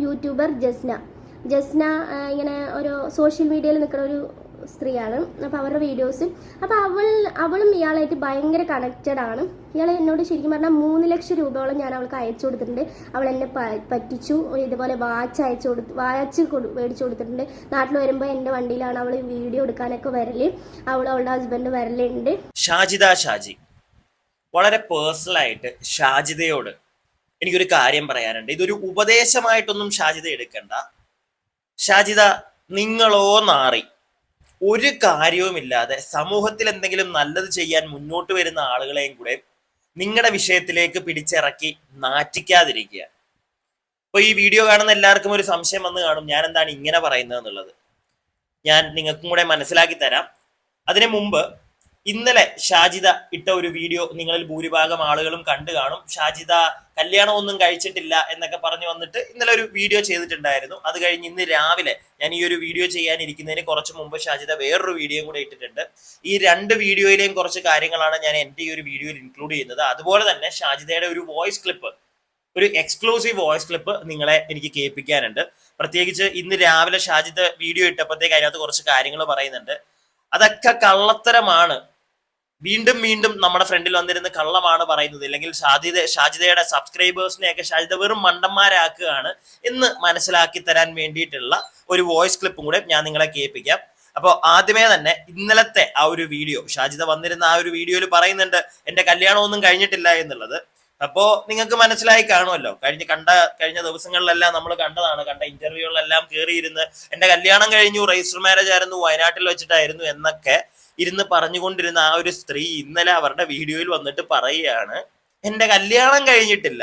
YouTuber Jasna ഇങ്ങനെ ഒരു social മീഡിയയിൽ നിൽക്കുന്ന ഒരു സ്ത്രീയാണ്. അപ്പോൾ അവരുടെ വീഡിയോസ് അപ്പോൾ അവളും ഇയാളായിട്ട് ഭയങ്കര കണക്റ്റഡ് ആണ്. ഇയാൾ എന്നോട് ശരിക്കും പറഞ്ഞാൽ 3 ലക്ഷം രൂപയോളം ഞാൻ അവൾക്ക് അയച്ചു കൊടുത്തിട്ടുണ്ട്. അവൾ എന്നെ പറ്റിച്ചു. ഇതുപോലെ വാച്ച് മേടിച്ചു കൊടുത്തിട്ടുണ്ട്. നാട്ടിൽ വരുമ്പോൾ എൻ്റെ വണ്ടിയിലാണ് അവൾ വീഡിയോ എടുക്കാനൊക്കെ വരല്. അവളുടെ ഹസ്ബൻഡ് വരലുണ്ട്. ഷാജി വളരെ പേഴ്സണലായിട്ട് ഷാജിദയോട് എനിക്കൊരു കാര്യം പറയാനുണ്ട്. ഇതൊരു ഉപദേശമായിട്ടൊന്നും ഷാജിദ എടുക്കണ്ട. ഷാജിദ, നിങ്ങളോ നാറി ഒരു കാര്യവുമില്ലാതെ സമൂഹത്തിൽ എന്തെങ്കിലും നല്ലത് ചെയ്യാൻ മുന്നോട്ട് വരുന്ന ആളുകളെയും കൂടെ നിങ്ങളുടെ വിഷയത്തിലേക്ക് പിടിച്ചിറക്കി നാറ്റിക്കാതിരിക്കുക. അപ്പൊ ഈ വീഡിയോ കാണുന്ന എല്ലാവർക്കും ഒരു സംശയം വന്ന് കാണും, ഞാൻ എന്താണ് ഇങ്ങനെ പറയുന്നത് എന്നുള്ളത്. ഞാൻ നിങ്ങൾക്കും കൂടെ മനസ്സിലാക്കി തരാം. അതിനു മുമ്പ് ഇന്നലെ ഷാജിദ ഇട്ട ഒരു വീഡിയോ നിങ്ങളിൽ ഭൂരിഭാഗം ആളുകളും കണ്ടു കാണും. ഷാജിദ കല്യാണമൊന്നും കഴിച്ചിട്ടില്ല എന്നൊക്കെ പറഞ്ഞു വന്നിട്ട് ഇന്നലെ ഒരു വീഡിയോ ചെയ്തിട്ടുണ്ടായിരുന്നു. അത് കഴിഞ്ഞ് ഇന്ന് രാവിലെ ഞാൻ ഈ ഒരു വീഡിയോ ചെയ്യാനിരിക്കുന്നതിന് കുറച്ച് മുമ്പ് ഷാജിദ വേറൊരു വീഡിയോയും കൂടെ ഇട്ടിട്ടുണ്ട്. ഈ 2 വീഡിയോയിലെയും കുറച്ച് കാര്യങ്ങളാണ് ഞാൻ എൻ്റെ ഈ ഒരു വീഡിയോയിൽ ഇൻക്ലൂഡ് ചെയ്യുന്നത്. അതുപോലെ തന്നെ ഷാജിദയുടെ ഒരു വോയിസ് ക്ലിപ്പ്, ഒരു എക്സ്ക്ലൂസീവ് വോയിസ് ക്ലിപ്പ് എനിക്ക് കേൾപ്പിക്കാനുണ്ട്. പ്രത്യേകിച്ച് ഇന്ന് രാവിലെ ഷാജിദ വീഡിയോ ഇട്ടപ്പോഴത്തേക്ക് അതിനകത്ത് കുറച്ച് കാര്യങ്ങൾ പറയുന്നുണ്ട്. അതൊക്കെ കള്ളത്തരമാണ്. വീണ്ടും നമ്മുടെ ഫ്രണ്ടിൽ വന്നിരുന്ന് കള്ളമാണ് പറയുന്നത്, അല്ലെങ്കിൽ ഷാജിദയുടെ സബ്സ്ക്രൈബേഴ്സിനെയൊക്കെ ഷാജിദ വെറും മണ്ടന്മാരാക്കുകയാണ് എന്ന് മനസ്സിലാക്കി തരാൻ വേണ്ടിയിട്ടുള്ള ഒരു വോയിസ് ക്ലിപ്പും കൂടെ ഞാൻ നിങ്ങളെ കേൾപ്പിക്കാം. അപ്പോൾ ആദ്യമേ തന്നെ ഇന്നലത്തെ ആ ഒരു വീഡിയോ, ഷാജിദ വന്നിരുന്ന ആ ഒരു വീഡിയോയിൽ പറയുന്നുണ്ട് എൻ്റെ കല്യാണമൊന്നും കഴിഞ്ഞിട്ടില്ല എന്നുള്ളത്. അപ്പോൾ നിങ്ങൾക്ക് മനസ്സിലായി കാണുമല്ലോ. കഴിഞ്ഞ ദിവസങ്ങളിലെല്ലാം നമ്മൾ കണ്ട ഇന്റർവ്യൂകളിലെല്ലാം കയറിയിരുന്ന് എൻ്റെ കല്യാണം കഴിഞ്ഞു, രജിസ്റ്റർ മാരേജ് ആയിരുന്നു, വയനാട്ടിൽ വെച്ചിട്ടായിരുന്നു എന്നൊക്കെ ഇരുന്ന് പറഞ്ഞുകൊണ്ടിരുന്ന ആ ഒരു സ്ത്രീ ഇന്നലെ അവരുടെ വീഡിയോയിൽ വന്നിട്ട് പറയുകയാണ് എൻ്റെ കല്യാണം കഴിഞ്ഞിട്ടില്ല.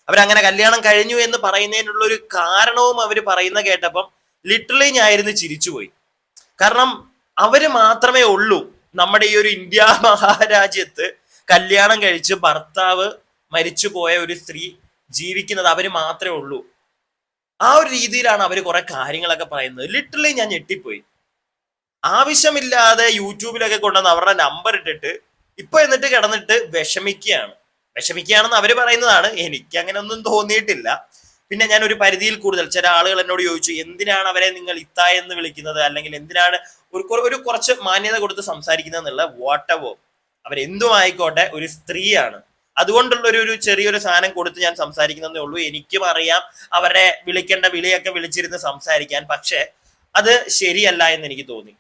അവരങ്ങനെ കല്യാണം കഴിഞ്ഞു എന്ന് പറയുന്നതിനുള്ള ഒരു കാരണവും അവർ പറയുന്ന കേട്ടപ്പം ലിറ്ററലി ഞാനിരുന്ന് ചിരിച്ചുപോയി. കാരണം അവര് മാത്രമേ ഉള്ളൂ നമ്മുടെ ഈ ഒരു ഇന്ത്യ മഹാരാജ്യത്ത് കല്യാണം കഴിച്ച് ഭർത്താവ് മരിച്ചു പോയ ഒരു സ്ത്രീ ജീവിക്കുന്നത്. അവര് മാത്രമേ ഉള്ളൂ. ആ ഒരു രീതിയിലാണ് അവർ കുറെ കാര്യങ്ങളൊക്കെ പറയുന്നത്. ലിറ്ററലി ഞാൻ ഞെട്ടിപ്പോയി. ആവശ്യമില്ലാതെ യൂട്യൂബിലൊക്കെ കൊണ്ടുവന്ന് അവരുടെ നമ്പർ ഇട്ടിട്ട് ഇപ്പൊ എന്നിട്ട് കിടന്നിട്ട് വിഷമിക്കുകയാണെന്ന് അവര് പറയുന്നതാണ്. എനിക്ക് അങ്ങനെ ഒന്നും തോന്നിയിട്ടില്ല. പിന്നെ ഞാൻ ഒരു പരിധിയിൽ കൂടുതൽ ചില ആളുകൾ എന്നോട് ചോദിച്ചു, എന്തിനാണ് അവരെ നിങ്ങൾ ഇത്ത എന്ന് വിളിക്കുന്നത്, അല്ലെങ്കിൽ എന്തിനാണ് ഒരു കുറച്ച് മാന്യത കൊടുത്ത് സംസാരിക്കുന്നത് എന്നുള്ള. വാട്ടവോ, അവരെന്തുമായിക്കോട്ടെ, ഒരു സ്ത്രീയാണ്. അതുകൊണ്ടുള്ള ഒരു ചെറിയൊരു സാധനം കൊടുത്ത് ഞാൻ സംസാരിക്കുന്നതേ ഉള്ളൂ. എനിക്കും അറിയാം അവരെ വിളിക്കേണ്ട വിളിയൊക്കെ വിളിച്ചിരുന്ന് സംസാരിക്കാൻ. പക്ഷെ അത് ശരിയല്ല എന്ന് എനിക്ക് തോന്നി.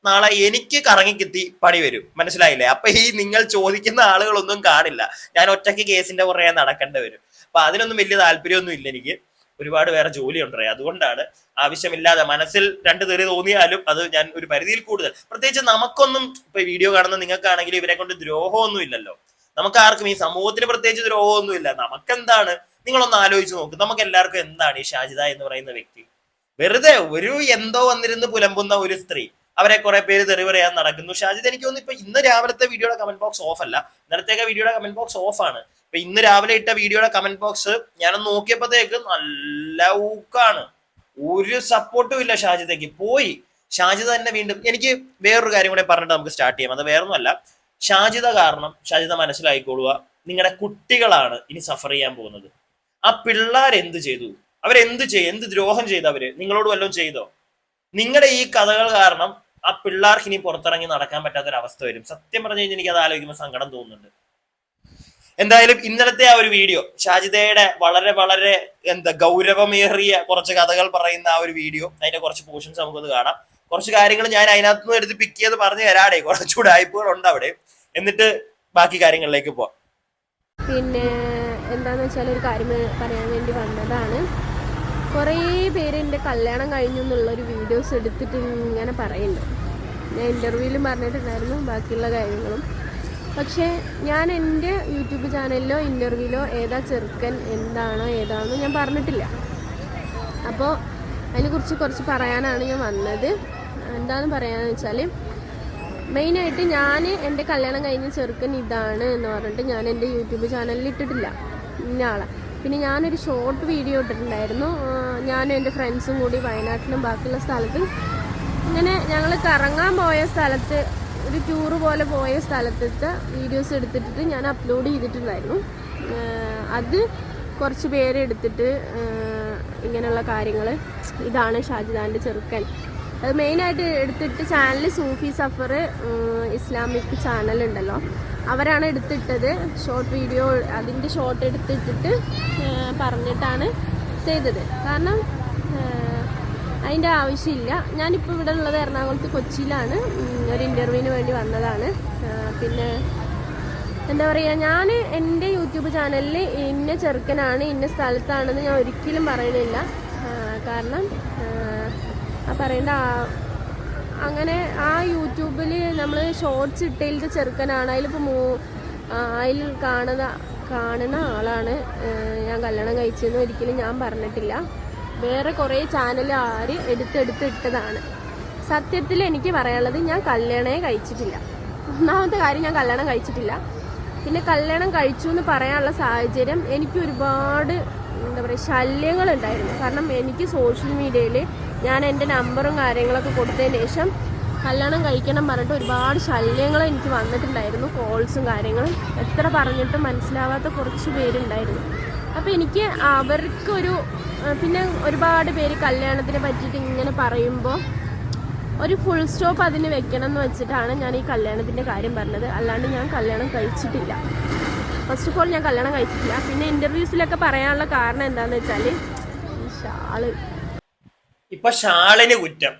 നാളെ എനിക്ക് കറങ്ങിക്കെത്തി പണി വരും, മനസ്സിലായില്ലേ? അപ്പൊ ഈ നിങ്ങൾ ചോദിക്കുന്ന ആളുകളൊന്നും കാണില്ല. ഞാൻ ഒറ്റയ്ക്ക് കേസിന്റെ പുറകെ നടക്കേണ്ടി വരും. അപ്പൊ അതിനൊന്നും വലിയ താല്പര്യമൊന്നും ഇല്ല. എനിക്ക് ഒരുപാട് വേറെ ജോലി ഉണ്ടേ. അതുകൊണ്ടാണ് ആവശ്യമില്ലാതെ മനസ്സിൽ 2 തെറി തോന്നിയാലും അത് ഞാൻ ഒരു പരിധിയിൽ കൂടുതൽ, പ്രത്യേകിച്ച് നമുക്കൊന്നും ഇപ്പൊ വീഡിയോ കാണുന്ന നിങ്ങൾക്കാണെങ്കിൽ ഇവരെ കൊണ്ട് ദ്രോഹമൊന്നും ഇല്ലല്ലോ. നമുക്ക് ആർക്കും ഈ സമൂഹത്തിന് പ്രത്യേകിച്ച് ദ്രോഹമൊന്നുമില്ല. നമുക്കെന്താണ്, നിങ്ങളൊന്ന് ആലോചിച്ച് നോക്ക്. നമുക്ക് എല്ലാവർക്കും എന്താണ് ഈ ഷാജിദ എന്ന് പറയുന്ന വ്യക്തി? വെറുതെ എന്തോ വന്നിരുന്ന് പുലമ്പുന്ന ഒരു സ്ത്രീ. അവരെ കുറെ പേര് തെറി പറയാൻ നടക്കുന്നു. ഷാജിദ എനിക്ക് തോന്നുന്നു ഇപ്പൊ ഇന്ന് രാവിലത്തെ വീഡിയോയുടെ കമന്റ് ബോക്സ് ഓഫ് അല്ല, ഇന്നലത്തേക്ക് വീഡിയോയുടെ കമന്റ് ബോക്സ് ഓഫ് ആണ്. ഇപ്പൊ ഇന്ന് രാവിലെ ഇട്ട വീഡിയോയുടെ കമന്റ് ബോക്സ് ഞാനൊന്ന് നോക്കിയപ്പോഴത്തേക്ക് നല്ല ഊക്കാണ്. ഒരു സപ്പോർട്ടും ഇല്ല ഷാജിദയ്ക്ക്. പോയി ഷാജിദ തന്നെ വീണ്ടും. എനിക്ക് വേറൊരു കാര്യം കൂടെ പറഞ്ഞിട്ട് നമുക്ക് സ്റ്റാർട്ട് ചെയ്യാം. അത് വേറൊന്നുമല്ല, ഷാജിദ കാരണം ഷാജിദ മനസ്സിലായിക്കൊള്ളുക, നിങ്ങളുടെ കുട്ടികളാണ് ഇനി സഫർ ചെയ്യാൻ പോകുന്നത്. ആ പിള്ളേരെന്ത് ചെയ്തു? എന്ത് ദ്രോഹം ചെയ്തു? അവര് നിങ്ങളോട് വല്ലതും ചെയ്തോ? നിങ്ങളുടെ ഈ കഥകൾ കാരണം ആ പിള്ളേർക്ക് ഇനി പുറത്തിറങ്ങി നടക്കാൻ പറ്റാത്തൊരവസ്ഥ വരും. സത്യം പറഞ്ഞു കഴിഞ്ഞാൽ എനിക്ക് അത് ആലോചിക്കുമ്പോൾ സങ്കടം തോന്നുന്നുണ്ട്. എന്തായാലും ഇന്നലത്തെ ആ ഒരു വീഡിയോ, ഷാജിദയുടെ വളരെ വളരെ ഗൗരവമേറിയ കുറച്ച് കഥകൾ പറയുന്ന ആ ഒരു വീഡിയോ, അതിന്റെ കുറച്ച് പോർഷൻസ് നമുക്കൊന്ന് കാണാം. കുറച്ച് കാര്യങ്ങൾ ഞാൻ അതിനകത്ത് നിന്ന് എടുത്ത് പിക്ക് ചെയ്ത് പറഞ്ഞു തരാടേ. കുറച്ച് ഉടായ്പകൾ ഉണ്ട് അവിടെ. എന്നിട്ട് ബാക്കി കാര്യങ്ങളിലേക്ക് പോവാം. പിന്നെ എന്താന്ന് വെച്ചാൽ ഒരു കാര്യം പറയാൻ വേണ്ടി വന്നതാണ്. കുറേ പേര് എൻ്റെ കല്യാണം കഴിഞ്ഞു എന്നുള്ളൊരു വീഡിയോസ് എടുത്തിട്ട് ഇങ്ങനെ പറയുന്നുണ്ട്. ഞാൻ ഇൻ്റർവ്യൂവിലും പറഞ്ഞിട്ടുണ്ടായിരുന്നു ബാക്കിയുള്ള കാര്യങ്ങളും. പക്ഷേ ഞാൻ എൻ്റെ യൂട്യൂബ് ചാനലിലോ ഇൻ്റർവ്യൂവിലോ ഏതാ ചെറുക്കൻ ഏതാണെന്ന് ഞാൻ പറഞ്ഞിട്ടില്ല. അപ്പോൾ അതിനെക്കുറിച്ച് കുറച്ച് പറയാനാണ് ഞാൻ വന്നത്. എന്താണെന്ന് പറയാമെന്ന് വെച്ചാൽ, മെയിനായിട്ട് ഞാൻ എൻ്റെ കല്യാണം കഴിഞ്ഞ ചെറുക്കൻ ഇതാണ് എന്ന് പറഞ്ഞിട്ട് ഞാൻ എൻ്റെ യൂട്യൂബ് ചാനലിൽ ഇട്ടിട്ടില്ല ഇന്നയാളെ. പിന്നെ ഞാനൊരു ഷോർട്ട് വീഡിയോ ഇട്ടിട്ടുണ്ടായിരുന്നു. ഞാനും എൻ്റെ ഫ്രണ്ട്സും കൂടി വയനാട്ടിലും ബാക്കിയുള്ള സ്ഥലത്തും ഇങ്ങനെ ഞങ്ങൾ കറങ്ങാൻ പോയ സ്ഥലത്ത്, ഒരു ടൂറ് പോലെ പോയ സ്ഥലത്തെ വീഡിയോസ് എടുത്തിട്ട് ഞാൻ അപ്ലോഡ് ചെയ്തിട്ടുണ്ടായിരുന്നു. അത് കുറച്ച് പേരെടുത്തിട്ട് ഇങ്ങനെയുള്ള കാര്യങ്ങൾ. ഇതാണ് ഷാജിദാൻ്റെ ചെറുക്കൻ. അത് മെയിനായിട്ട് എടുത്തിട്ട് ചാനൽ സൂഫി സഫർ ഇസ്ലാമിക് ചാനലുണ്ടല്ലോ, അവരാണ് എടുത്തിട്ടത്. ഷോർട്ട് വീഡിയോ അതിൻ്റെ ഷോർട്ട് എടുത്തിട്ടിട്ട് പറഞ്ഞിട്ടാണ് ചെയ്തത്. കാരണം അതിൻ്റെ ആവശ്യമില്ല. ഞാനിപ്പോൾ ഇവിടെ ഉള്ളത് എറണാകുളത്ത് കൊച്ചിയിലാണ്. ഒരു ഇൻ്റർവ്യൂവിന് വേണ്ടി വന്നതാണ്. പിന്നെ എന്താ പറയുക, ഞാൻ എൻ്റെ യൂട്യൂബ് ചാനലിൽ ഇന്ന ചെറുക്കനാണ് ഇന്ന സ്ഥലത്താണെന്ന് ഞാൻ ഒരിക്കലും പറയണില്ല. കാരണം പറയേണ്ട അങ്ങനെ ആ യൂട്യൂബിൽ നമ്മൾ ഷോർട്സ് ഇട്ടതിലത്തെ ചെറുക്കനാണ്. അതിൽ കാണുന്ന ആളാണ് ഞാൻ കല്യാണം കഴിച്ചതെന്ന് ഒരിക്കലും ഞാൻ പറഞ്ഞിട്ടില്ല. വേറെ കുറേ ചാനൽ ആര് എടുത്തിട്ടതാണ്. സത്യത്തിൽ എനിക്ക് പറയാനുള്ളത്, ഞാൻ കല്യാണമേ കഴിച്ചിട്ടില്ല. ഒന്നാമത്തെ കാര്യം, ഞാൻ കല്യാണം കഴിച്ചിട്ടില്ല. പിന്നെ കല്യാണം കഴിച്ചു എന്ന് പറയാനുള്ള സാഹചര്യം, എനിക്ക് ഒരുപാട് എന്താ പറയുക ശല്യങ്ങളുണ്ടായിരുന്നു. കാരണം എനിക്ക് സോഷ്യൽ മീഡിയയിൽ ഞാൻ എൻ്റെ നമ്പറും കാര്യങ്ങളൊക്കെ കൊടുത്തതിന് ശേഷം കല്യാണം കഴിക്കണം പറഞ്ഞിട്ട് ഒരുപാട് ശല്യങ്ങൾ എനിക്ക് വന്നിട്ടുണ്ടായിരുന്നു. കോൾസും കാര്യങ്ങളും എത്ര പറഞ്ഞിട്ടും മനസ്സിലാവാത്ത കുറച്ച് പേരുണ്ടായിരുന്നു. അപ്പോൾ എനിക്ക് അവർക്കൊരു പിന്നെ ഒരുപാട് പേര് കല്യാണത്തിനെ പറ്റിയിട്ട് ഇങ്ങനെ പറയുമ്പോൾ ഒരു ഫുൾ സ്റ്റോപ്പ് അതിന് വെക്കണം എന്ന് വെച്ചിട്ടാണ് ഞാൻ ഈ കല്യാണത്തിൻ്റെ കാര്യം പറഞ്ഞത്. അല്ലാണ്ട് ഞാൻ കല്യാണം കഴിച്ചിട്ടില്ല. ഫസ്റ്റ് ഓഫ് ഓൾ ഞാൻ കല്യാണം കഴിച്ചിട്ടില്ല. പിന്നെ ഇൻ്റർവ്യൂസിലൊക്കെ പറയാനുള്ള കാരണം എന്താണെന്ന് വെച്ചാൽ ഷാള്, ഇപ്പൊ ഷാളിന് കുറ്റം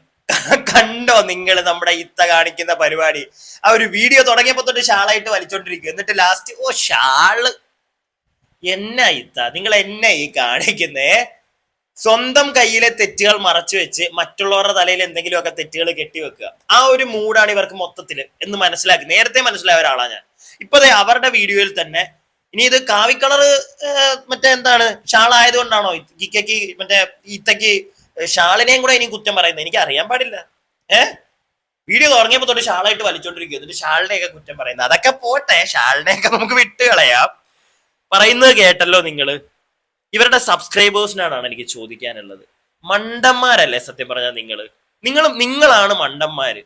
കണ്ടോ നിങ്ങൾ? നമ്മുടെ ഇത്ത കാണിക്കുന്ന പരിപാടി, ആ ഒരു വീഡിയോ തുടങ്ങിയപ്പോ തൊട്ട് ഷാളായിട്ട് വലിച്ചോണ്ടിരിക്കും. എന്നിട്ട് ലാസ്റ്റ് ഓ ഷാള്. എന്നാ ഇത്ത നിങ്ങൾ എന്നെ ഈ കാണിക്കുന്നേ? സ്വന്തം കയ്യിലെ തെറ്റുകൾ മറച്ചു വെച്ച് മറ്റുള്ളവരുടെ തലയിൽ എന്തെങ്കിലുമൊക്കെ തെറ്റുകൾ കെട്ടിവെക്കുക, ആ ഒരു മൂഡാണ് ഇവർക്ക് മൊത്തത്തില് എന്ന് മനസ്സിലാക്കി നേരത്തെ മനസ്സിലായ ഒരാളാണ് ഞാൻ. ഇപ്പൊ അവരുടെ വീഡിയോയിൽ തന്നെ ഇനി ഇത് കാവിക്കളറ് മറ്റേ എന്താണ് ഷാളായതുകൊണ്ടാണോ ഇക്കയ്ക്ക് മറ്റേ ഇത്തയ്ക്ക് ഷാളിനെയും കൂടെ ഇനി കുറ്റം പറയുന്നത്? എനിക്ക് അറിയാൻ പാടില്ല. വീഡിയോ തുടങ്ങിയപ്പോ തൊട്ട് ഷാളായിട്ട് വലിച്ചോണ്ടിരിക്കും, എന്നിട്ട് ഷാളിനെയൊക്കെ കുറ്റം പറയുന്നത്. അതൊക്കെ പോട്ടെ, ഷാളിനെയൊക്കെ നമുക്ക് വിട്ടുകളയാം. പറയുന്നത് കേട്ടല്ലോ നിങ്ങള്. ഇവരുടെ സബ്സ്ക്രൈബേഴ്സിനാണ് എനിക്ക് ചോദിക്കാനുള്ളത്. മണ്ടന്മാരല്ലേ സത്യം പറഞ്ഞാൽ നിങ്ങളാണ് മണ്ടന്മാര്.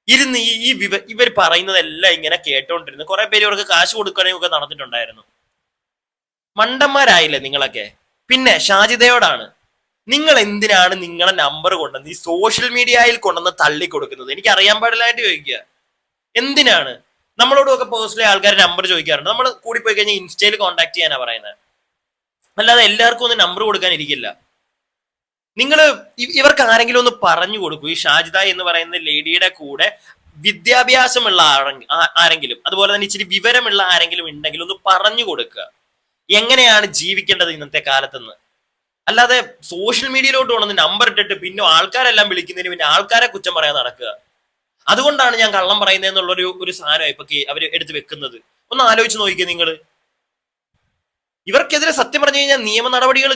ഇരുന്ന് ഇവർ പറയുന്നതെല്ലാം ഇങ്ങനെ കേട്ടോണ്ടിരുന്നു. കുറെ പേര് ഇവർക്ക് കാശ് കൊടുക്കുകയാണെങ്കിൽ ഒക്കെ നടന്നിട്ടുണ്ടായിരുന്നു. മണ്ടന്മാരായില്ലേ നിങ്ങളൊക്കെ. പിന്നെ ഷാജിദയോടാണ്, നിങ്ങൾ എന്തിനാണ് നിങ്ങളെ നമ്പർ കൊണ്ടുവന്ന് ഈ സോഷ്യൽ മീഡിയയിൽ കൊണ്ടുവന്ന് തള്ളിക്കൊടുക്കുന്നത്? എനിക്ക് അറിയാൻ പാടില്ലായിട്ട് ചോദിക്കുക. എന്തിനാണ്? നമ്മളോടും ഒക്കെ പേഴ്സണലി ആൾക്കാർ നമ്പർ ചോദിക്കാറുണ്ട്. നമ്മൾ കൂടി പോയി കഴിഞ്ഞാൽ ഇൻസ്റ്റയിൽ കോൺടാക്ട് ചെയ്യാനാണ് പറയുന്നത്, അല്ലാതെ എല്ലാവർക്കും ഒന്ന് നമ്പർ കൊടുക്കാൻ ഇരിക്കില്ല. നിങ്ങൾ ഇവർക്ക് ആരെങ്കിലും ഒന്ന് പറഞ്ഞു കൊടുക്കൂ. ഈ ഷാജിദ എന്ന് പറയുന്ന ലേഡിയുടെ കൂടെ വിദ്യാഭ്യാസമുള്ള ആരെങ്കിലും, അതുപോലെ തന്നെ ഇച്ചിരി വിവരമുള്ള ആരെങ്കിലും ഉണ്ടെങ്കിൽ ഒന്ന് പറഞ്ഞു കൊടുക്കുക എങ്ങനെയാണ് ജീവിക്കേണ്ടത് ഇന്നത്തെ കാലത്തെന്ന്. അല്ലാതെ സോഷ്യൽ മീഡിയയിലോട്ട് കൊണ്ടുവന്ന് നമ്പർ ഇട്ടിട്ട് പിന്നെ ആൾക്കാരെല്ലാം വിളിക്കുന്നതിന് പിന്നെ ആൾക്കാരെ കുറ്റം പറയാൻ നടക്കുക. അതുകൊണ്ടാണ് ഞാൻ കള്ളം പറയുന്നതെന്നുള്ളൊരു സാധനം ഇപ്പൊ അവർ എടുത്ത് വെക്കുന്നത്. ഒന്ന് ആലോചിച്ച് നോക്കിക്കുക നിങ്ങൾ. ഇവർക്കെതിരെ സത്യം പറഞ്ഞു കഴിഞ്ഞാൽ നിയമ നടപടികൾ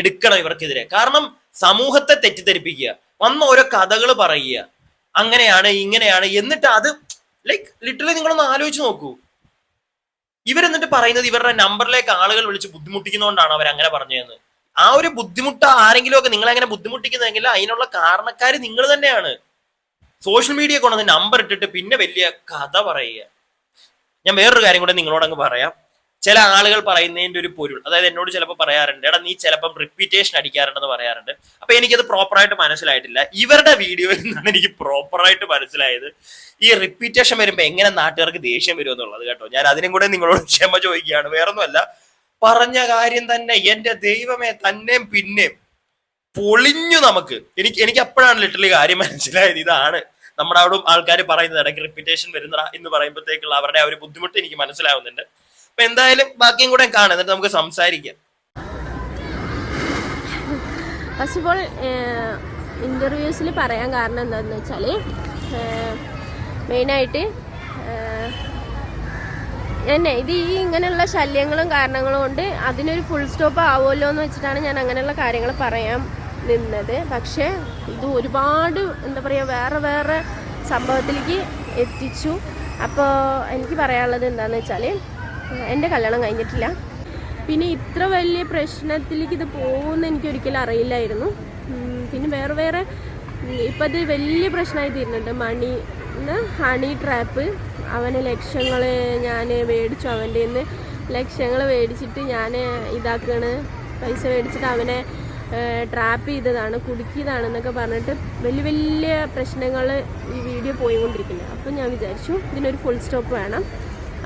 എടുക്കണം ഇവർക്കെതിരെ. കാരണം സമൂഹത്തെ തെറ്റിദ്ധരിപ്പിക്കുക, വന്ന ഓരോ കഥകൾ പറയുക, അങ്ങനെയാണ് ഇങ്ങനെയാണ്, എന്നിട്ട് അത് ലിറ്ററലി നിങ്ങളൊന്ന് ആലോചിച്ച് നോക്കൂ. ഇവരെന്നിട്ട് പറയുന്നത് ഇവരുടെ നമ്പറിലേക്ക് ആളുകൾ വിളിച്ച് ബുദ്ധിമുട്ടിക്കുന്നതുകൊണ്ടാണ് അവരങ്ങനെ പറഞ്ഞതെന്ന്. ആ ഒരു ബുദ്ധിമുട്ട് ആരെങ്കിലും ഒക്കെ നിങ്ങളെങ്ങനെ ബുദ്ധിമുട്ടിക്കുന്നെങ്കിൽ അതിനുള്ള കാരണക്കാർ നിങ്ങൾ തന്നെയാണ്. സോഷ്യൽ മീഡിയ കൊണ്ടുവന്ന് നമ്പർ ഇട്ടിട്ട് പിന്നെ വലിയ കഥ പറയുക. ഞാൻ വേറൊരു കാര്യം കൂടെ നിങ്ങളോട് അങ്ങ് പറയാം. ചില ആളുകൾ പറയുന്നതിന്റെ ഒരു പൊരുൾ, അതായത് എന്നോട് ചിലപ്പോൾ പറയാറുണ്ട്, എടാ നീ ചിലപ്പം റിപ്പീറ്റേഷൻ അടിക്കാറുണ്ടെന്ന് പറയാറുണ്ട്. അപ്പൊ എനിക്കത് പ്രോപ്പറായിട്ട് മനസ്സിലായിട്ടില്ല. ഇവരുടെ വീഡിയോയിൽ നിന്നാണ് എനിക്ക് പ്രോപ്പറായിട്ട് മനസ്സിലായത് ഈ റിപ്പീറ്റേഷൻ വരുമ്പോ എങ്ങനെ നാട്ടുകാർക്ക് ദേഷ്യം വരും എന്നുള്ളത് കേട്ടോ. ഞാൻ അതിനും കൂടെ നിങ്ങളോട് ക്ഷമ ചോദിക്കുകയാണ്, വേറൊന്നുമല്ല. പറഞ്ഞ കാര്യം തന്നെ എന്റെ ദൈവമേ തന്നെയും പിന്നെയും പൊളിഞ്ഞു നമുക്ക്. എനിക്ക് അപ്പോഴാണ് ലിറ്ററലി കാര്യം മനസ്സിലായത്. ഇതാണ് നമ്മുടെ അവിടെ ആൾക്കാർ പറയുന്നത്, ഇടയ്ക്ക് റിപ്പീറ്റേഷൻ വരുന്ന എന്ന് പറയുമ്പോഴത്തേക്കുള്ള അവരുടെ ആ ഒരു ബുദ്ധിമുട്ട് എനിക്ക് മനസ്സിലാവുന്നുണ്ട്. അപ്പൊ എന്തായാലും ബാക്കിയും കൂടെ കാണാം, എന്നിട്ട് നമുക്ക് സംസാരിക്കാം. ഫസ്റ്റ് ഓഫ് ഓൾ ഇൻ്റർവ്യൂസിൽ പറയാൻ കാരണം എന്താണെന്ന് വെച്ചാൽ മെയിനായിട്ട് ഇത് ഈ ഇങ്ങനെയുള്ള ശല്യങ്ങളും കാരണങ്ങളും കൊണ്ട് അതിനൊരു ഫുൾ സ്റ്റോപ്പ് ആവുമല്ലോ എന്ന് വെച്ചിട്ടാണ് ഞാൻ അങ്ങനെയുള്ള കാര്യങ്ങൾ പറയാൻ നിന്നത്. പക്ഷേ ഇത് ഒരുപാട് എന്താ പറയുക വേറെ സംഭവത്തിലേക്ക് എത്തിച്ചു. അപ്പോൾ എനിക്ക് പറയാനുള്ളത് എന്താണെന്ന് വെച്ചാൽ എൻ്റെ കല്യാണം കഴിഞ്ഞിട്ടില്ല. പിന്നെ ഇത്ര വലിയ പ്രശ്നത്തിലേക്ക് ഇത് പോകുമെന്ന് എനിക്ക് ഒരിക്കലും അറിയില്ലായിരുന്നു. പിന്നെ വേറെ ഇപ്പം ഇത് വലിയ പ്രശ്നമായി തീരുന്നുണ്ട്. ഹണി ട്രാപ്പ്, അവന് ലക്ഷങ്ങൾ ഞാൻ മേടിച്ചു, അവൻ്റെ നിന്ന് ലക്ഷങ്ങൾ മേടിച്ചിട്ട് ഞാൻ ഇതാക്കാണ്, പൈസ മേടിച്ചിട്ട് അവനെ ട്രാപ്പ് ചെയ്തതാണ്, കുടുക്കിയതാണെന്നൊക്കെ പറഞ്ഞിട്ട് വലിയ വലിയ പ്രശ്നങ്ങൾ ഈ വീഡിയോ പോയിക്കൊണ്ടിരിക്കുന്നത്. അപ്പം ഞാൻ വിചാരിച്ചു ഇതിനൊരു ഫുൾ സ്റ്റോപ്പ് വേണം.